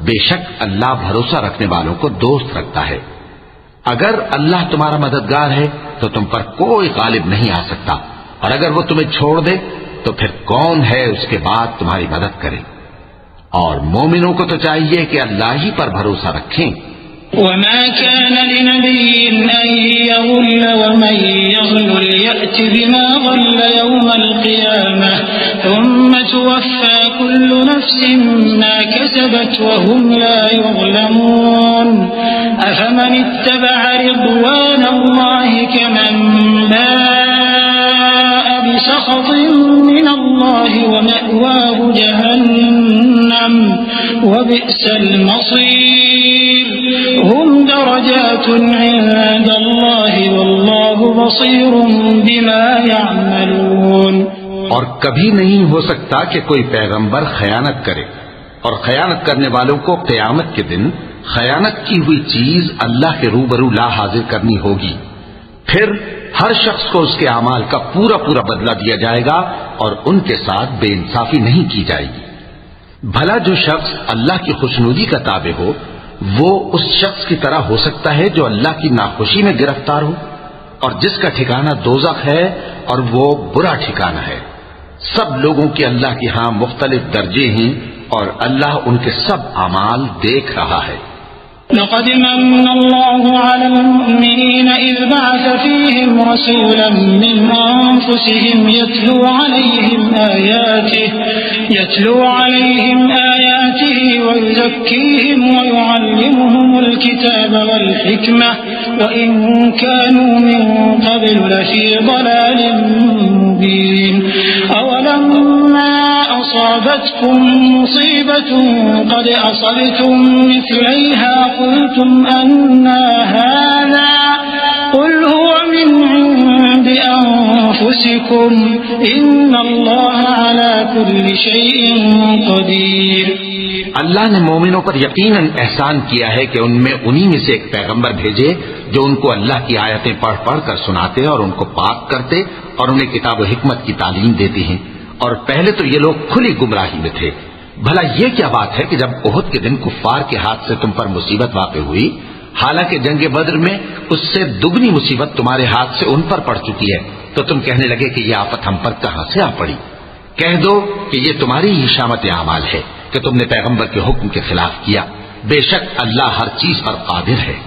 بے شک اللہ بھروسہ رکھنے والوں کو دوست رکھتا ہے. اگر اللہ تمہارا مددگار ہے تو تم پر کوئی غالب نہیں آ سکتا، اور اگر وہ تمہیں چھوڑ دے تو پھر کون ہے اس کے بعد تمہاری مدد کرے. اور مومنوں کو تو چاہیے کہ اللہ ہی پر بھروسہ رکھیں. وما كان لنبي أن يغل ومن يغل يأت بما غل يوم القيامة ثم توفى كل نفس ما كسبت وهم لا يظلمون. أفمن اتبع رضوان الله كمن باء بسخط من الله ومأواه جهنم وبئس المصير. هم درجات عند الله والله بصير بما يعملون. اور کبھی نہیں ہو سکتا کہ کوئی پیغمبر خیانت کرے، اور خیانت کرنے والوں کو قیامت کے دن خیانت کی ہوئی چیز اللہ کے روبرو لا حاضر کرنی ہوگی. پھر ہر شخص کو اس کے اعمال کا پورا پورا بدلہ دیا جائے گا اور ان کے ساتھ بے انصافی نہیں کی جائے گی. بھلا جو شخص اللہ کی خوشنودی کا تابع ہو وہ اس شخص کی طرح ہو سکتا ہے جو اللہ کی ناخوشی میں گرفتار ہو، اور جس کا ٹھکانہ دوزخ ہے اور وہ برا ٹھکانہ ہے. سب لوگوں کے اللہ کے ہاں مختلف درجے ہیں اور اللہ ان کے سب اعمال دیکھ رہا ہے. لقد من الله على المؤمنين إذ بعث فيهم رسولا من أنفسهم يتلو عليهم آياته ويزكيهم ويعلمهم الكتاب والحكمة وإن كانوا من قبل لفي ضلال مبين. أولما أصابتكم مصيبة قد أصبتم مثليها قلتم أن هذا قل هو من عند أنفسكم إن الله على كل شيء قدير. اللہ نے مومنوں پر یقیناً احسان کیا ہے کہ ان میں انہی میں سے ایک پیغمبر بھیجے جو ان کو اللہ کی آیتیں پڑھ پڑھ کر سناتے اور ان کو پاک کرتے اور انہیں کتاب و حکمت کی تعلیم دیتے ہیں. اور پہلے تو یہ لوگ کھلی گمراہی میں تھے. بھلا یہ کیا بات ہے کہ جب احد کے دن کفار کے ہاتھ سے تم پر مصیبت واقع ہوئی، حالانکہ جنگ بدر میں اس سے دگنی مصیبت تمہارے ہاتھ سے ان پر پڑ چکی ہے، تو تم کہنے لگے کہ یہ آفت ہم پر کہاں سے آ پڑی؟ کہہ دو کہ یہ تمہاری ہی شامت اعمال ہے کہ تم نے پیغمبر کے حکم کے خلاف کیا. بے شک اللہ ہر چیز پر قادر ہے.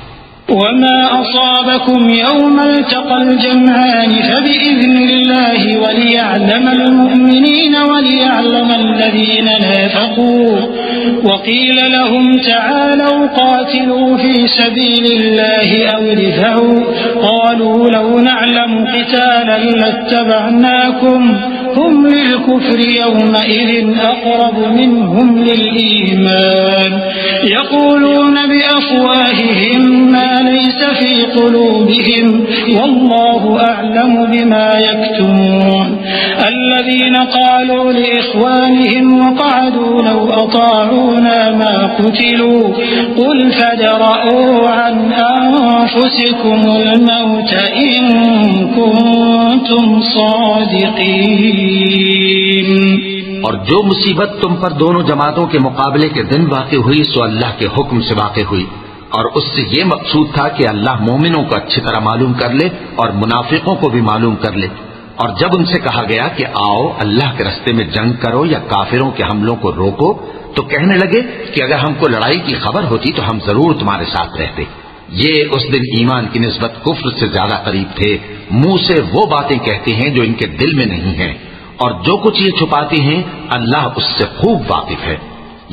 وما أصابكم يوم التقى الجمعان فبإذن الله وليعلم المؤمنين وليعلم الذين نافقوا. وقيل لهم تعالوا قاتلوا في سبيل الله أو ادفعوا قالوا لو نعلم قتالا لاتبعناكم هم للكفر يومئذ أقرب منهم للإيمان يقولون بأفواههم ما ليس في قلوبهم والله أعلم بما يكتمون. الذين قالوا لإخوانهم وقعدوا لو أطاعونا ما قتلوا قل فادرءوا عن أنفسكم الموت إن كنتم صادقين. اور جو مصیبت تم پر دونوں جماعتوں کے مقابلے کے دن واقع ہوئی سو اللہ کے حکم سے واقع ہوئی، اور اس سے یہ مقصود تھا کہ اللہ مومنوں کو اچھی طرح معلوم کر لے اور منافقوں کو بھی معلوم کر لے. اور جب ان سے کہا گیا کہ آؤ اللہ کے راستے میں جنگ کرو یا کافروں کے حملوں کو روکو، تو کہنے لگے کہ اگر ہم کو لڑائی کی خبر ہوتی تو ہم ضرور تمہارے ساتھ رہتے. یہ اس دن ایمان کی نسبت کفر سے زیادہ قریب تھے. منہ سے وہ باتیں کہتے ہیں جو ان کے دل میں نہیں ہیں، اور جو کچھ یہ چھپاتے ہیں اللہ اس سے خوب واقف ہے.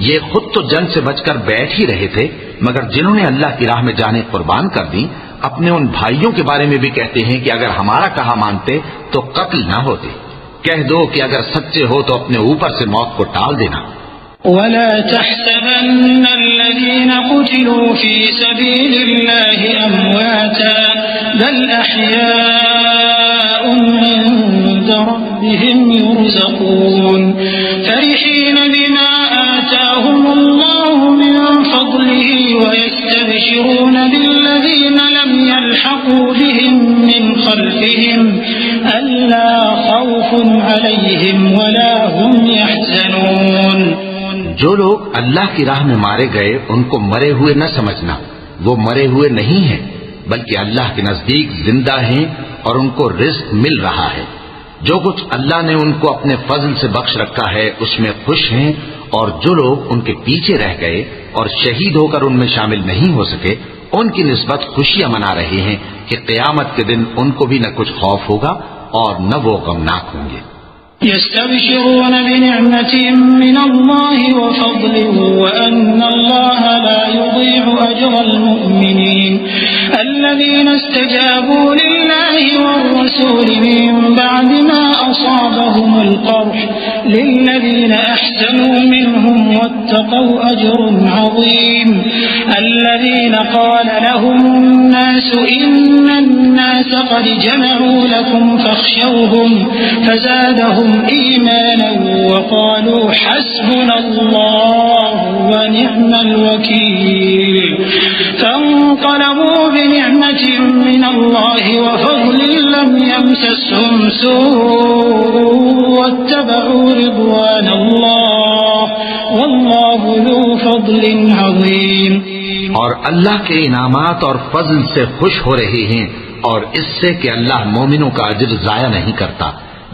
یہ خود تو جنگ سے بچ کر بیٹھ ہی رہے تھے، مگر جنہوں نے اللہ کی راہ میں جانیں قربان کر دی اپنے ان بھائیوں کے بارے میں بھی کہتے ہیں کہ اگر ہمارا کہا مانتے تو قتل نہ ہوتے. کہہ دو کہ اگر سچے ہو تو اپنے اوپر سے موت کو ٹال دینا. ولا تحسبن الذين قتلوا في سبيل الله أمواتا بل أحياء عند ربهم يرزقون فرحين بما آتاهم الله من فضله ويستبشرون بالذين لم يلحقوا بهم من خلفهم ألا خوف عليهم ولا هم يحزنون. جو لوگ اللہ کی راہ میں مارے گئے ان کو مرے ہوئے نہ سمجھنا، وہ مرے ہوئے نہیں ہیں بلکہ اللہ کے نزدیک زندہ ہیں اور ان کو رزق مل رہا ہے. جو کچھ اللہ نے ان کو اپنے فضل سے بخش رکھا ہے اس میں خوش ہیں، اور جو لوگ ان کے پیچھے رہ گئے اور شہید ہو کر ان میں شامل نہیں ہو سکے ان کی نسبت خوشیاں منا رہے ہیں کہ قیامت کے دن ان کو بھی نہ کچھ خوف ہوگا اور نہ وہ غمناک ہوں گے. يستبشرون بنعمة من الله وفضل وأن الله لا يضيع أجر المؤمنين الذين استجابوا لله والرسول من بعد ما أصابهم القرح للذين أحسنوا منهم واتقوا أجر عظيم. الذين قال لهم الناس إن الناس قد جمعوا لكم فاخشوهم فزادهم إيمانا وقالوا حسبنا الله ونعم الوكيل. فانقلبوا بنعمة من الله وفضل لم يمسسهم سوء واتبعوا رضوان الله والله ذو فضل عظيم. اور اللہ کے انعامات اور فضل سے خوش ہو رہے ہیں اور اس سے کہ اللہ مومنوں کا اجر ضائع نہیں کرتا.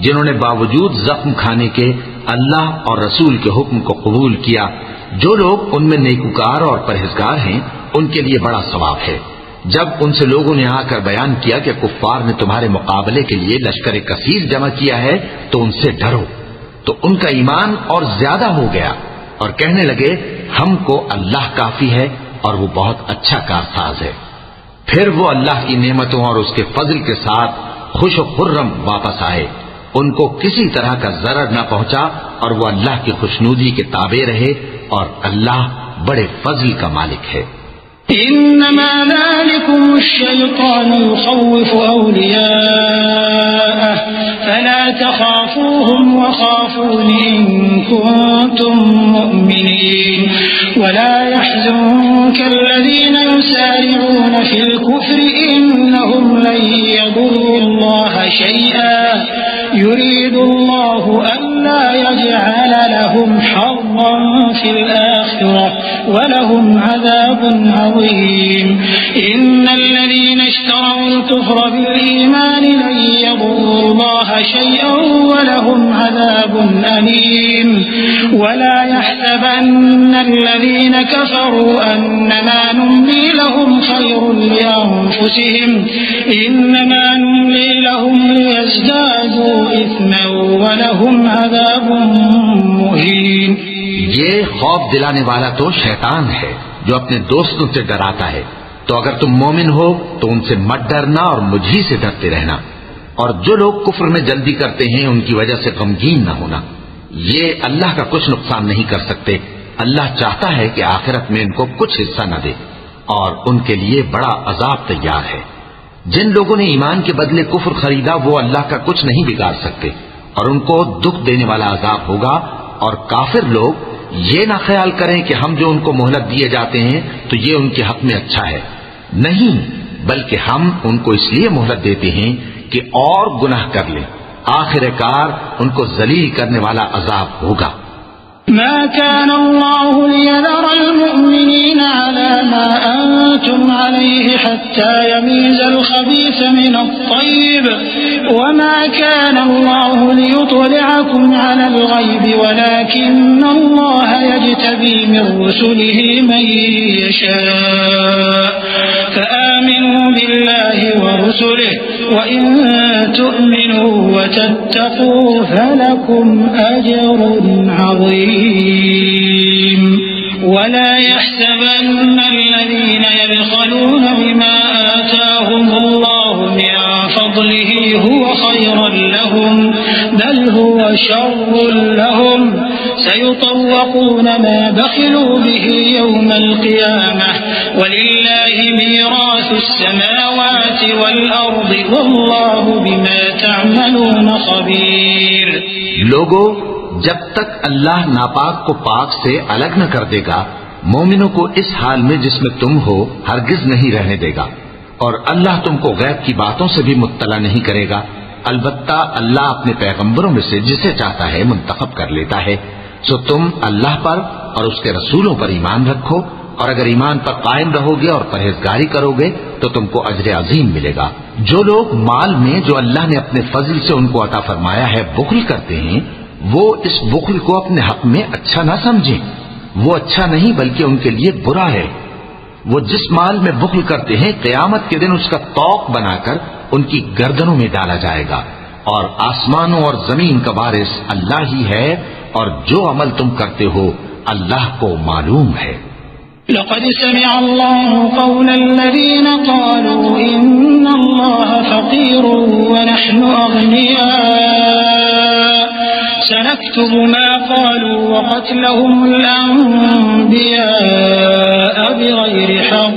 جنہوں نے باوجود زخم کھانے کے اللہ اور رسول کے حکم کو قبول کیا، جو لوگ ان میں نیکوکار اور پرہیزگار ہیں ان کے لیے بڑا ثواب ہے. جب ان سے لوگوں نے آ کر بیان کیا کہ کفار نے تمہارے مقابلے کے لیے لشکر کثیر جمع کیا ہے تو ان سے ڈرو، تو ان کا ایمان اور زیادہ ہو گیا اور کہنے لگے ہم کو اللہ کافی ہے اور وہ بہت اچھا کارساز ہے. پھر وہ اللہ کی نعمتوں اور اس کے فضل کے ساتھ خوش و خرم واپس آئے. ان کو کسی طرح کا ضرر نہ پہنچا اور وہ اللہ کی خوشنودی کے تابع رہے اور اللہ بڑے فضل کا مالک ہے. انما ذلكم الشيطان يخوف اولياءه فلا تخافوهم وخافون ان كنتم مؤمنين ولا يحزنك الذين يسارعون في الكفر انهم لن يضروا الله شيئا يريد الله ألا يجعل لهم حظا في الآخرة ولهم عذاب عظيم. إن الذين اشتروا الكفر بالإيمان لن يضروا الله شيئا ولهم عذاب أليم. ولا يحسبن الذين كفروا أنما نملي لهم خير لأنفسهم إنما نملي لهم ليزدادوا إثما ولهم عذاب مهين. یہ خوف دلانے والا تو شیطان ہے جو اپنے دوستوں سے ڈراتا ہے. تو اگر تم مومن ہو تو ان سے مت ڈرنا اور مجھی سے ڈرتے رہنا. اور جو لوگ کفر میں جلدی کرتے ہیں ان کی وجہ سے غمگین نہ ہونا. یہ اللہ کا کچھ نقصان نہیں کر سکتے. اللہ چاہتا ہے کہ آخرت میں ان کو کچھ حصہ نہ دے اور ان کے لیے بڑا عذاب تیار ہے. جن لوگوں نے ایمان کے بدلے کفر خریدا وہ اللہ کا کچھ نہیں بگاڑ سکتے اور ان کو دکھ دینے والا عذاب ہوگا. اور کافر لوگ یہ نہ خیال کریں کہ ہم جو ان کو مہلت دیے جاتے ہیں تو یہ ان کے حق میں اچھا ہے. نہیں، بلکہ ہم ان کو اس لیے مہلت دیتے ہیں کہ اور گناہ کر لیں. آخر کار ان کو ذلیل کرنے والا عذاب ہوگا. ما كان الله ليذر المؤمنين على ما أنتم عليه حتى يميز الخبيث من الطيب وما كان الله ليطلعكم على الغيب ولكن الله يجتبي من رسله من يشاء فآمنوا بالله ورسله وإن تؤمنوا وتتقوا فلكم أجر عظيم. ولا يحسبن الذين يبخلون بما آتاهم الله من فضله هو خيرا لهم بل هو شر لهم سيطوقون ما بخلوا به يوم القيامة وَلِلَّهِ مِيرَاثُ السَّمَاوَاتِ وَالْأَرْضِ وَاللَّهُ بِمَا تَعْمَلُونَ خَبِيرٌ۔ لوگو، جب تک اللہ ناپاک کو پاک سے الگ نہ کر دے گا، مومنوں کو اس حال میں جس میں تم ہو ہرگز نہیں رہنے دے گا، اور اللہ تم کو غیب کی باتوں سے بھی مطلع نہیں کرے گا۔ البتہ اللہ اپنے پیغمبروں میں سے جسے چاہتا ہے منتخب کر لیتا ہے۔ سو تم اللہ پر اور اس کے رسولوں پر ایمان رکھو، اور اگر ایمان پر قائم رہو گے اور پرہیزگاری کرو گے تو تم کو اجر عظیم ملے گا۔ جو لوگ مال میں جو اللہ نے اپنے فضل سے ان کو عطا فرمایا ہے بخل کرتے ہیں، وہ اس بخل کو اپنے حق میں اچھا نہ سمجھیں، وہ اچھا نہیں بلکہ ان کے لیے برا ہے۔ وہ جس مال میں بخل کرتے ہیں قیامت کے دن اس کا طوق بنا کر ان کی گردنوں میں ڈالا جائے گا، اور آسمانوں اور زمین کا وارث اللہ ہی ہے، اور جو عمل تم کرتے ہو اللہ کو معلوم ہے۔ لقد سمع الله قول الذين قالوا إن الله فقير ونحن أغنياء سنكتب ما قالوا وقتلهم الأنبياء بغير حق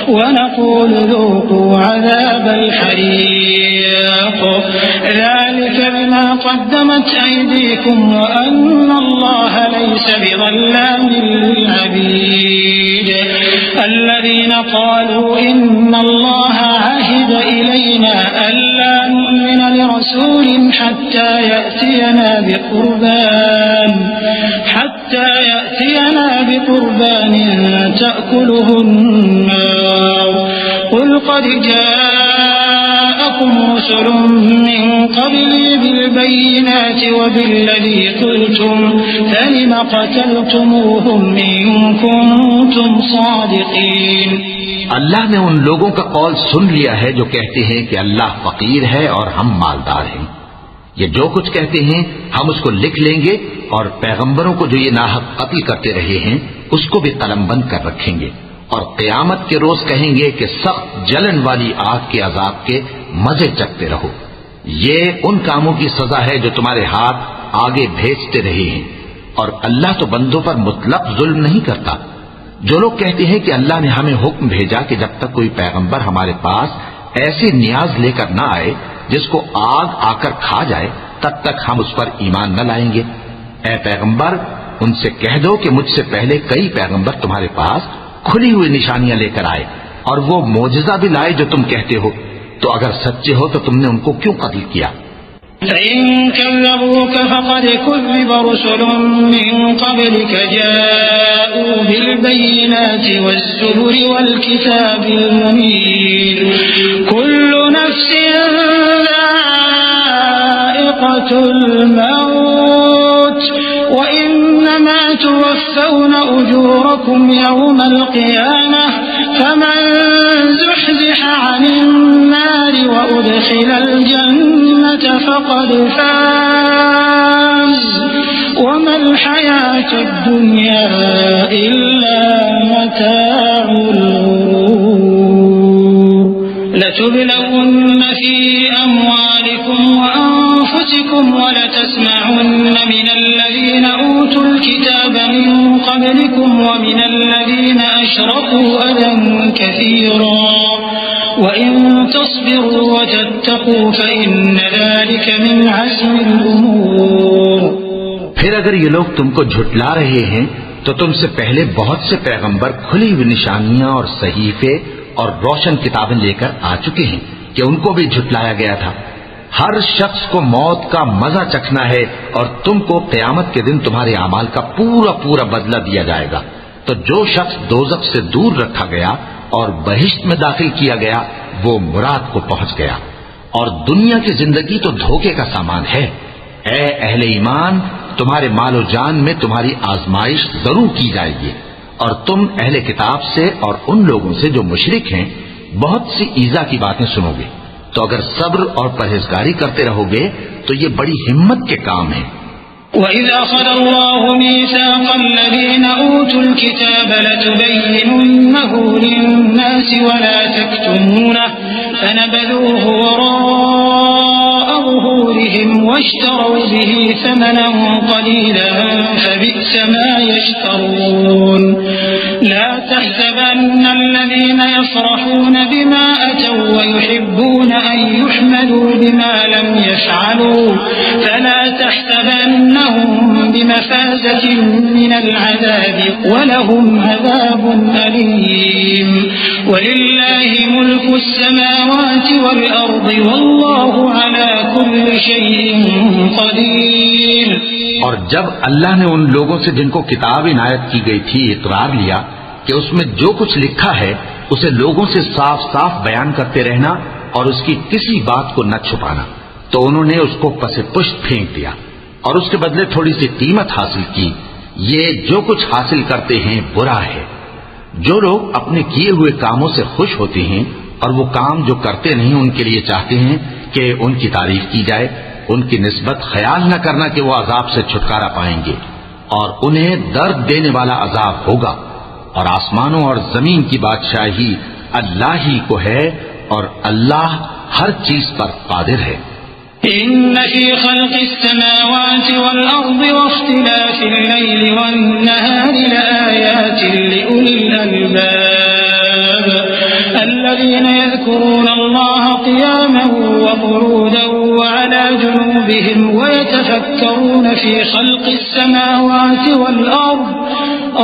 ونقول ذوقوا عذاب الحريق ذلك بما قدمت أيديكم وأن الله ليس بظلام للعبيد الذين قالوا إن الله عهد إلينا ألا نؤمن لرسول حتى يأتينا بقربان تأكله النار قل قد جاءكم رسل من قبلي بالبينات وبالذي قلتم فلم قتلتموهم إن كنتم صادقين۔ اللہ نے ان لوگوں کا قول سن لیا ہے جو کہتے ہیں کہ اللہ فقیر ہے اور ہم مالدار ہیں۔ یہ جو کچھ کہتے ہیں ہم اس کو لکھ لیں گے، اور پیغمبروں کو جو یہ ناحق قتل کرتے رہے ہیں اس کو بھی قلم بند کر رکھیں گے، اور قیامت کے روز کہیں گے کہ سخت جلن والی آگ کے عذاب کے مزے چکتے رہو۔ یہ ان کاموں کی سزا ہے جو تمہارے ہاتھ آگے بھیجتے رہے ہیں، اور اللہ تو بندوں پر مطلق ظلم نہیں کرتا۔ جو لوگ کہتے ہیں کہ اللہ نے ہمیں حکم بھیجا کہ جب تک کوئی پیغمبر ہمارے پاس ایسی نیاز لے کر نہ آئے جس کو آگ آ کر کھا جائے تب تک ہم اس پر ایمان نہ لائیں گے۔ اے پیغمبر، ان سے کہہ دو کہ مجھ سے پہلے کئی پیغمبر تمہارے پاس کھلی ہوئی نشانیاں لے کر آئے، اور وہ معجزہ بھی لائے جو تم کہتے ہو، تو اگر سچے ہو تو تم نے ان کو کیوں قتل کیا؟ فإن كذبوك فقد كذب رسل من قبلك جاءوا بالبينات والزبر والكتاب المنير كل نفس ذائقة الموت وإنما توفون أجوركم يوم القيامة فمن زحزح عن النار وأدخل الجنة فقد فاز وما الحياة الدنيا إلا متاع الغرور لتبلون في أموالكم وأنفسكم ولتسمعن من الذين أوتوا الكتاب من قبلكم ومن الذين أشركوا أذى كثيرا وإن تصبروا وتتقوا فإن ذلك من عزم الأمور۔ پھر اگر یہ لوگ تم کو جھٹلا رہے ہیں تو تم سے پہلے بہت سے پیغمبر کھلی ہوئی نشانیاں اور صحیفے اور روشن کتابیں لے کر آ چکے ہیں کہ ان کو بھی جھٹلایا گیا تھا۔ ہر شخص کو موت کا مزہ چکھنا ہے، اور تم کو قیامت کے دن تمہارے اعمال کا پورا پورا بدلہ دیا جائے گا۔ تو جو شخص دوزخ سے دور رکھا گیا اور بہشت میں داخل کیا گیا وہ مراد کو پہنچ گیا، اور دنیا کی زندگی تو دھوکے کا سامان ہے۔ اے اہل ایمان، تمہارے مال و جان میں تمہاری آزمائش ضرور کی جائے گی، اور تم اہل کتاب سے اور ان لوگوں سے جو مشرک ہیں بہت سی ایذا کی باتیں سنو گے، تو اگر صبر اور پرہیزگاری کرتے رہو گے تو یہ بڑی ہمت کے کام ہیں۔ وَإِذْ أَخَذَ اللَّهُ مِيثَاقَ الَّذِينَ أُوتُوا الْكِتَابَ لَتُبَيِّنُنَّهُ لِلنَّاسِ وَلَا تَكْتُمُونَهُ فَنَبَذُوهُ وَرَاءَ ظُهُورِهِمْ وَاشْتَرَوْا بِهِ ثَمَنًا قَلِيلًا فَبِئْسَ مَا يَشْتَرُونَ لَا تَحْسَبَنَّ يحمدوا بما لم يفعلوا فلا تحسبنهم بمفازة من العذاب ولهم عذاب أليم ولله ملك السماوات والأرض والله على كل شيء قدير۔ اور جب اللہ نے ان لوگوں سے جن کو کتاب عنایت کی گئی تھی اقرار لیا کہ اس میں جو کچھ لکھا ہے اسے لوگوں سے صاف صاف بیان کرتے رہنا اور اس کی کسی بات کو نہ چھپانا، تو انہوں نے اس کو پس پشت پھینک دیا اور اس کے بدلے تھوڑی سی قیمت حاصل کی۔ یہ جو کچھ حاصل کرتے ہیں برا ہے۔ جو لوگ اپنے کیے ہوئے کاموں سے خوش ہوتے ہیں اور وہ کام جو کرتے نہیں ان کے لیے چاہتے ہیں کہ ان کی تعریف کی جائے، ان کی نسبت خیال نہ کرنا کہ وہ عذاب سے چھٹکارا پائیں گے اور انہیں درد دینے والا عذاب ہوگا۔ اور آسمانوں اور زمین کی بادشاہی اللہ ہی کو ہے اور اللہ ہر چیز پر قادر ہے۔ إن في خلق السماوات والأرض واختلاف الليل والنهار لآيات لأولي الألباب الذين يذكرون الله قياما وقعودا وعلى جنوبهم ويتفكرون في خلق السماوات والأرض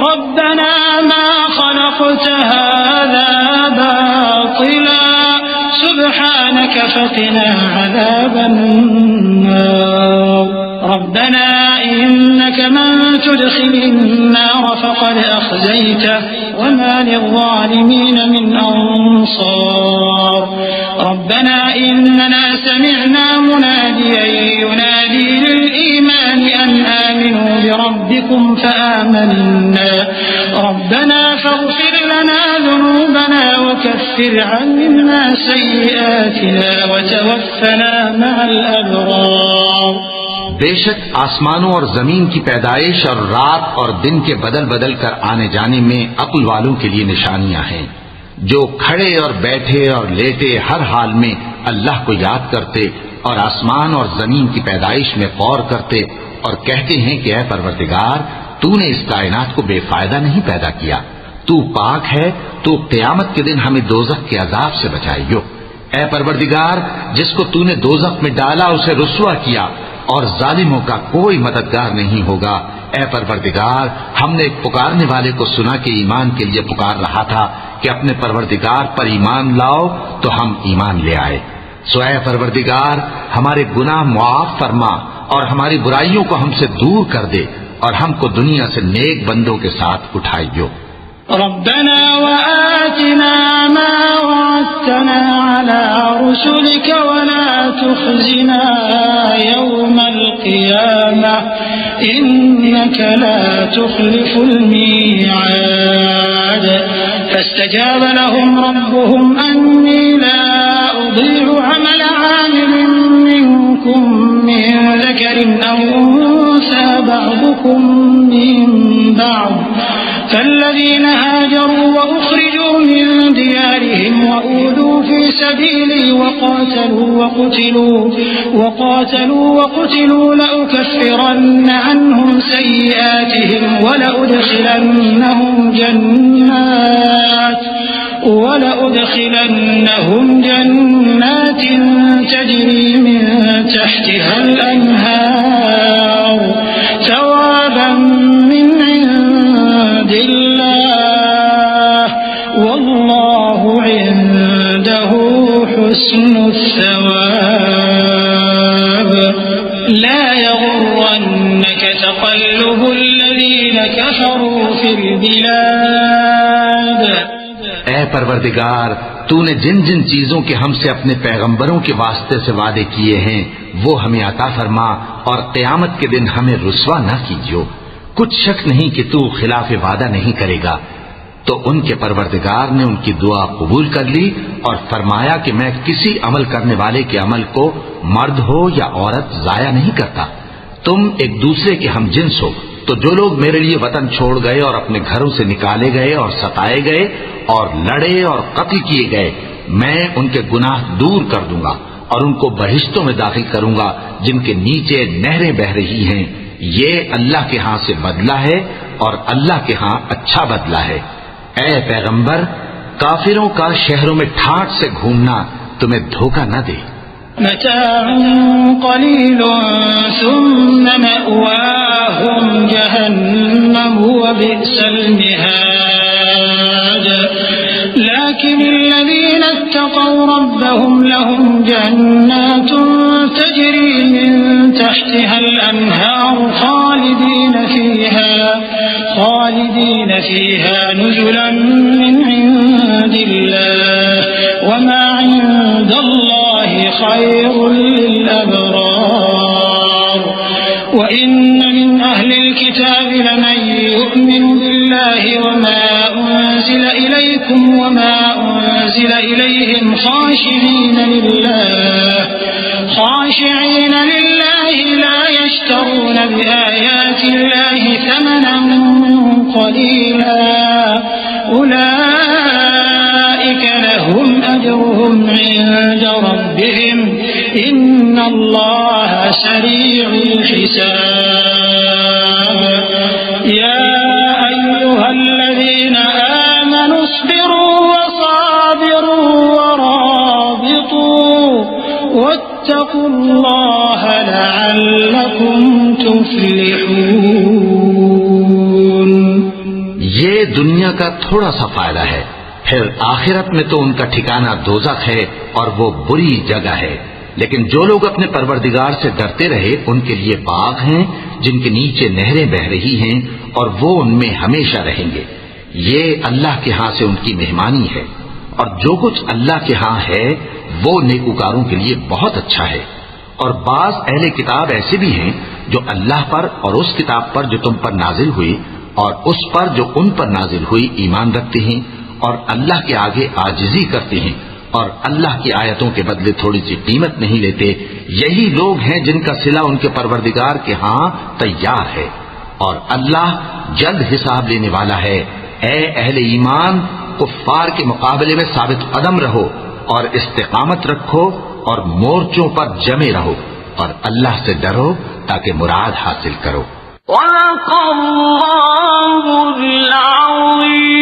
ربنا ما خلقت هذا باطلا سبحانك فقنا عذاب النار ربنا إنك من تدخل النار فقد أخزيته وما للظالمين من أنصار ربنا إننا سمعنا مناديا ينادي للإيمان أن آمنوا بربكم فآمنا ربنا فاغفر لنا ذنوبنا وكفر عنا سيئاتنا وتوفنا مع الأبرار۔ بے شک آسمانوں اور زمین کی پیدائش اور رات اور دن کے بدل بدل کر آنے جانے میں عقل والوں کے لیے نشانیاں ہیں، جو کھڑے اور بیٹھے اور لیٹے ہر حال میں اللہ کو یاد کرتے اور آسمان اور زمین کی پیدائش میں غور کرتے اور کہتے ہیں کہ اے پروردگار تو نے اس کائنات کو بے فائدہ نہیں پیدا کیا، تو پاک ہے، تو قیامت کے دن ہمیں دوزخ کے عذاب سے بچائیو۔ اے پروردگار جس کو تو نے دوزخ میں ڈالا اسے رسوا کیا اور ظالموں کا کوئی مددگار نہیں ہوگا۔ اے پروردگار ہم نے ایک پکارنے والے کو سنا کہ ایمان کے لیے پکار رہا تھا کہ اپنے پروردگار پر ایمان لاؤ تو ہم ایمان لے آئے۔ سو اے پروردگار ہمارے گناہ معاف فرما اور ہماری برائیوں کو ہم سے دور کر دے اور ہم کو دنیا سے نیک بندوں کے ساتھ اٹھائیو۔ ربنا وآتنا ما وعدتنا على رسلك ولا تخزنا يوم القيامة إنك لا تخلف الميعاد فاستجاب لهم ربهم أني لا أضيع عمل عامل منكم من ذكر أو أنثى بعضكم من بعض فالذين هاجروا وأخرجوا من ديارهم وأوذوا في سبيلي وقاتلوا لأكفرن عنهم سيئاتهم ولأدخلنهم جنات تجري من تحتها الأنهار ثوابا من عند الله والله عنده حسن الثواب لا يغرنك تقلب الذين كفروا في البلاد۔ اے پروردگار تو نے جن جن چیزوں کے ہم سے اپنے پیغمبروں کے واسطے سے وعدے کیے ہیں وہ ہمیں عطا فرما اور قیامت کے دن ہمیں رسوا نہ کیجیو۔ کچھ شک نہیں کہ تو خلاف وعدہ نہیں کرے گا۔ تو ان کے پروردگار نے ان کی دعا قبول کر لی اور فرمایا کہ میں کسی عمل کرنے والے کے عمل کو مرد ہو یا عورت ضائع نہیں کرتا۔ تم ایک دوسرے کے ہم جنس ہو، تو جو لوگ میرے لیے وطن چھوڑ گئے اور اپنے گھروں سے نکالے گئے اور ستائے گئے اور لڑے اور قتل کیے گئے، میں ان کے گناہ دور کر دوں گا اور ان کو بہشتوں میں داخل کروں گا جن کے نیچے نہریں بہہ رہی ہیں۔ یہ اللہ کے ہاں سے بدلہ ہے اور اللہ کے ہاں اچھا بدلہ ہے۔ اے پیغمبر کافروں کا شہروں میں ٹھاٹ سے گھومنا تمہیں دھوکہ نہ دے۔ متاع قليل ثم مأواهم جهنم وبئس المهاد لكن الذين اتقوا ربهم لهم جنات تجري من تحتها الأنهار خالدين فيها نزلا من عند الله وما عند الله خير للأبرار وإن من أهل الكتاب لمن يؤمن بالله وما أنزل إليكم وما أنزل إليهم خاشعين لله لا يشترون بآيات الله ثمنا قليلا أولئك لهم أجرهم عند ربهم إن الله سريع الحساب يا أيها الذين آمنوا اصبروا وصابروا ورابطوا واتقوا الله لعلكم تفلحون. یہ دنیا کا تھوڑا سا فائدہ ہے، پھر آخرت میں تو ان کا ٹھکانہ دوزخ ہے اور وہ بری جگہ ہے. لیکن جو لوگ اپنے پروردگار سے ڈرتے رہے ان کے لیے باغ ہیں جن کے نیچے نہریں بہ رہی ہیں اور وہ ان میں ہمیشہ رہیں گے. یہ اللہ کے ہاں سے ان کی مہمانی ہے اور جو کچھ اللہ کے ہاں ہے وہ نیکوکاروں کے لیے بہت اچھا ہے. اور بعض اہل کتاب ایسے بھی ہیں جو اللہ پر اور اس کتاب پر جو تم پر نازل ہوئی اور اس پر جو ان پر نازل ہوئی ایمان رکھتے ہیں اور اللہ کے آگے عاجزی کرتے ہیں اور اللہ کی آیتوں کے بدلے تھوڑی سی قیمت نہیں لیتے. یہی لوگ ہیں جن کا صلہ ان کے پروردگار کے ہاں تیار ہے اور اللہ جلد حساب لینے والا ہے. اے اہل ایمان، کفار کے مقابلے میں ثابت قدم رہو اور استقامت رکھو اور مورچوں پر جمے رہو اور اللہ سے ڈرو تاکہ مراد حاصل کرو. وَلَقَ اللَّهُ الْعَظِيمُ.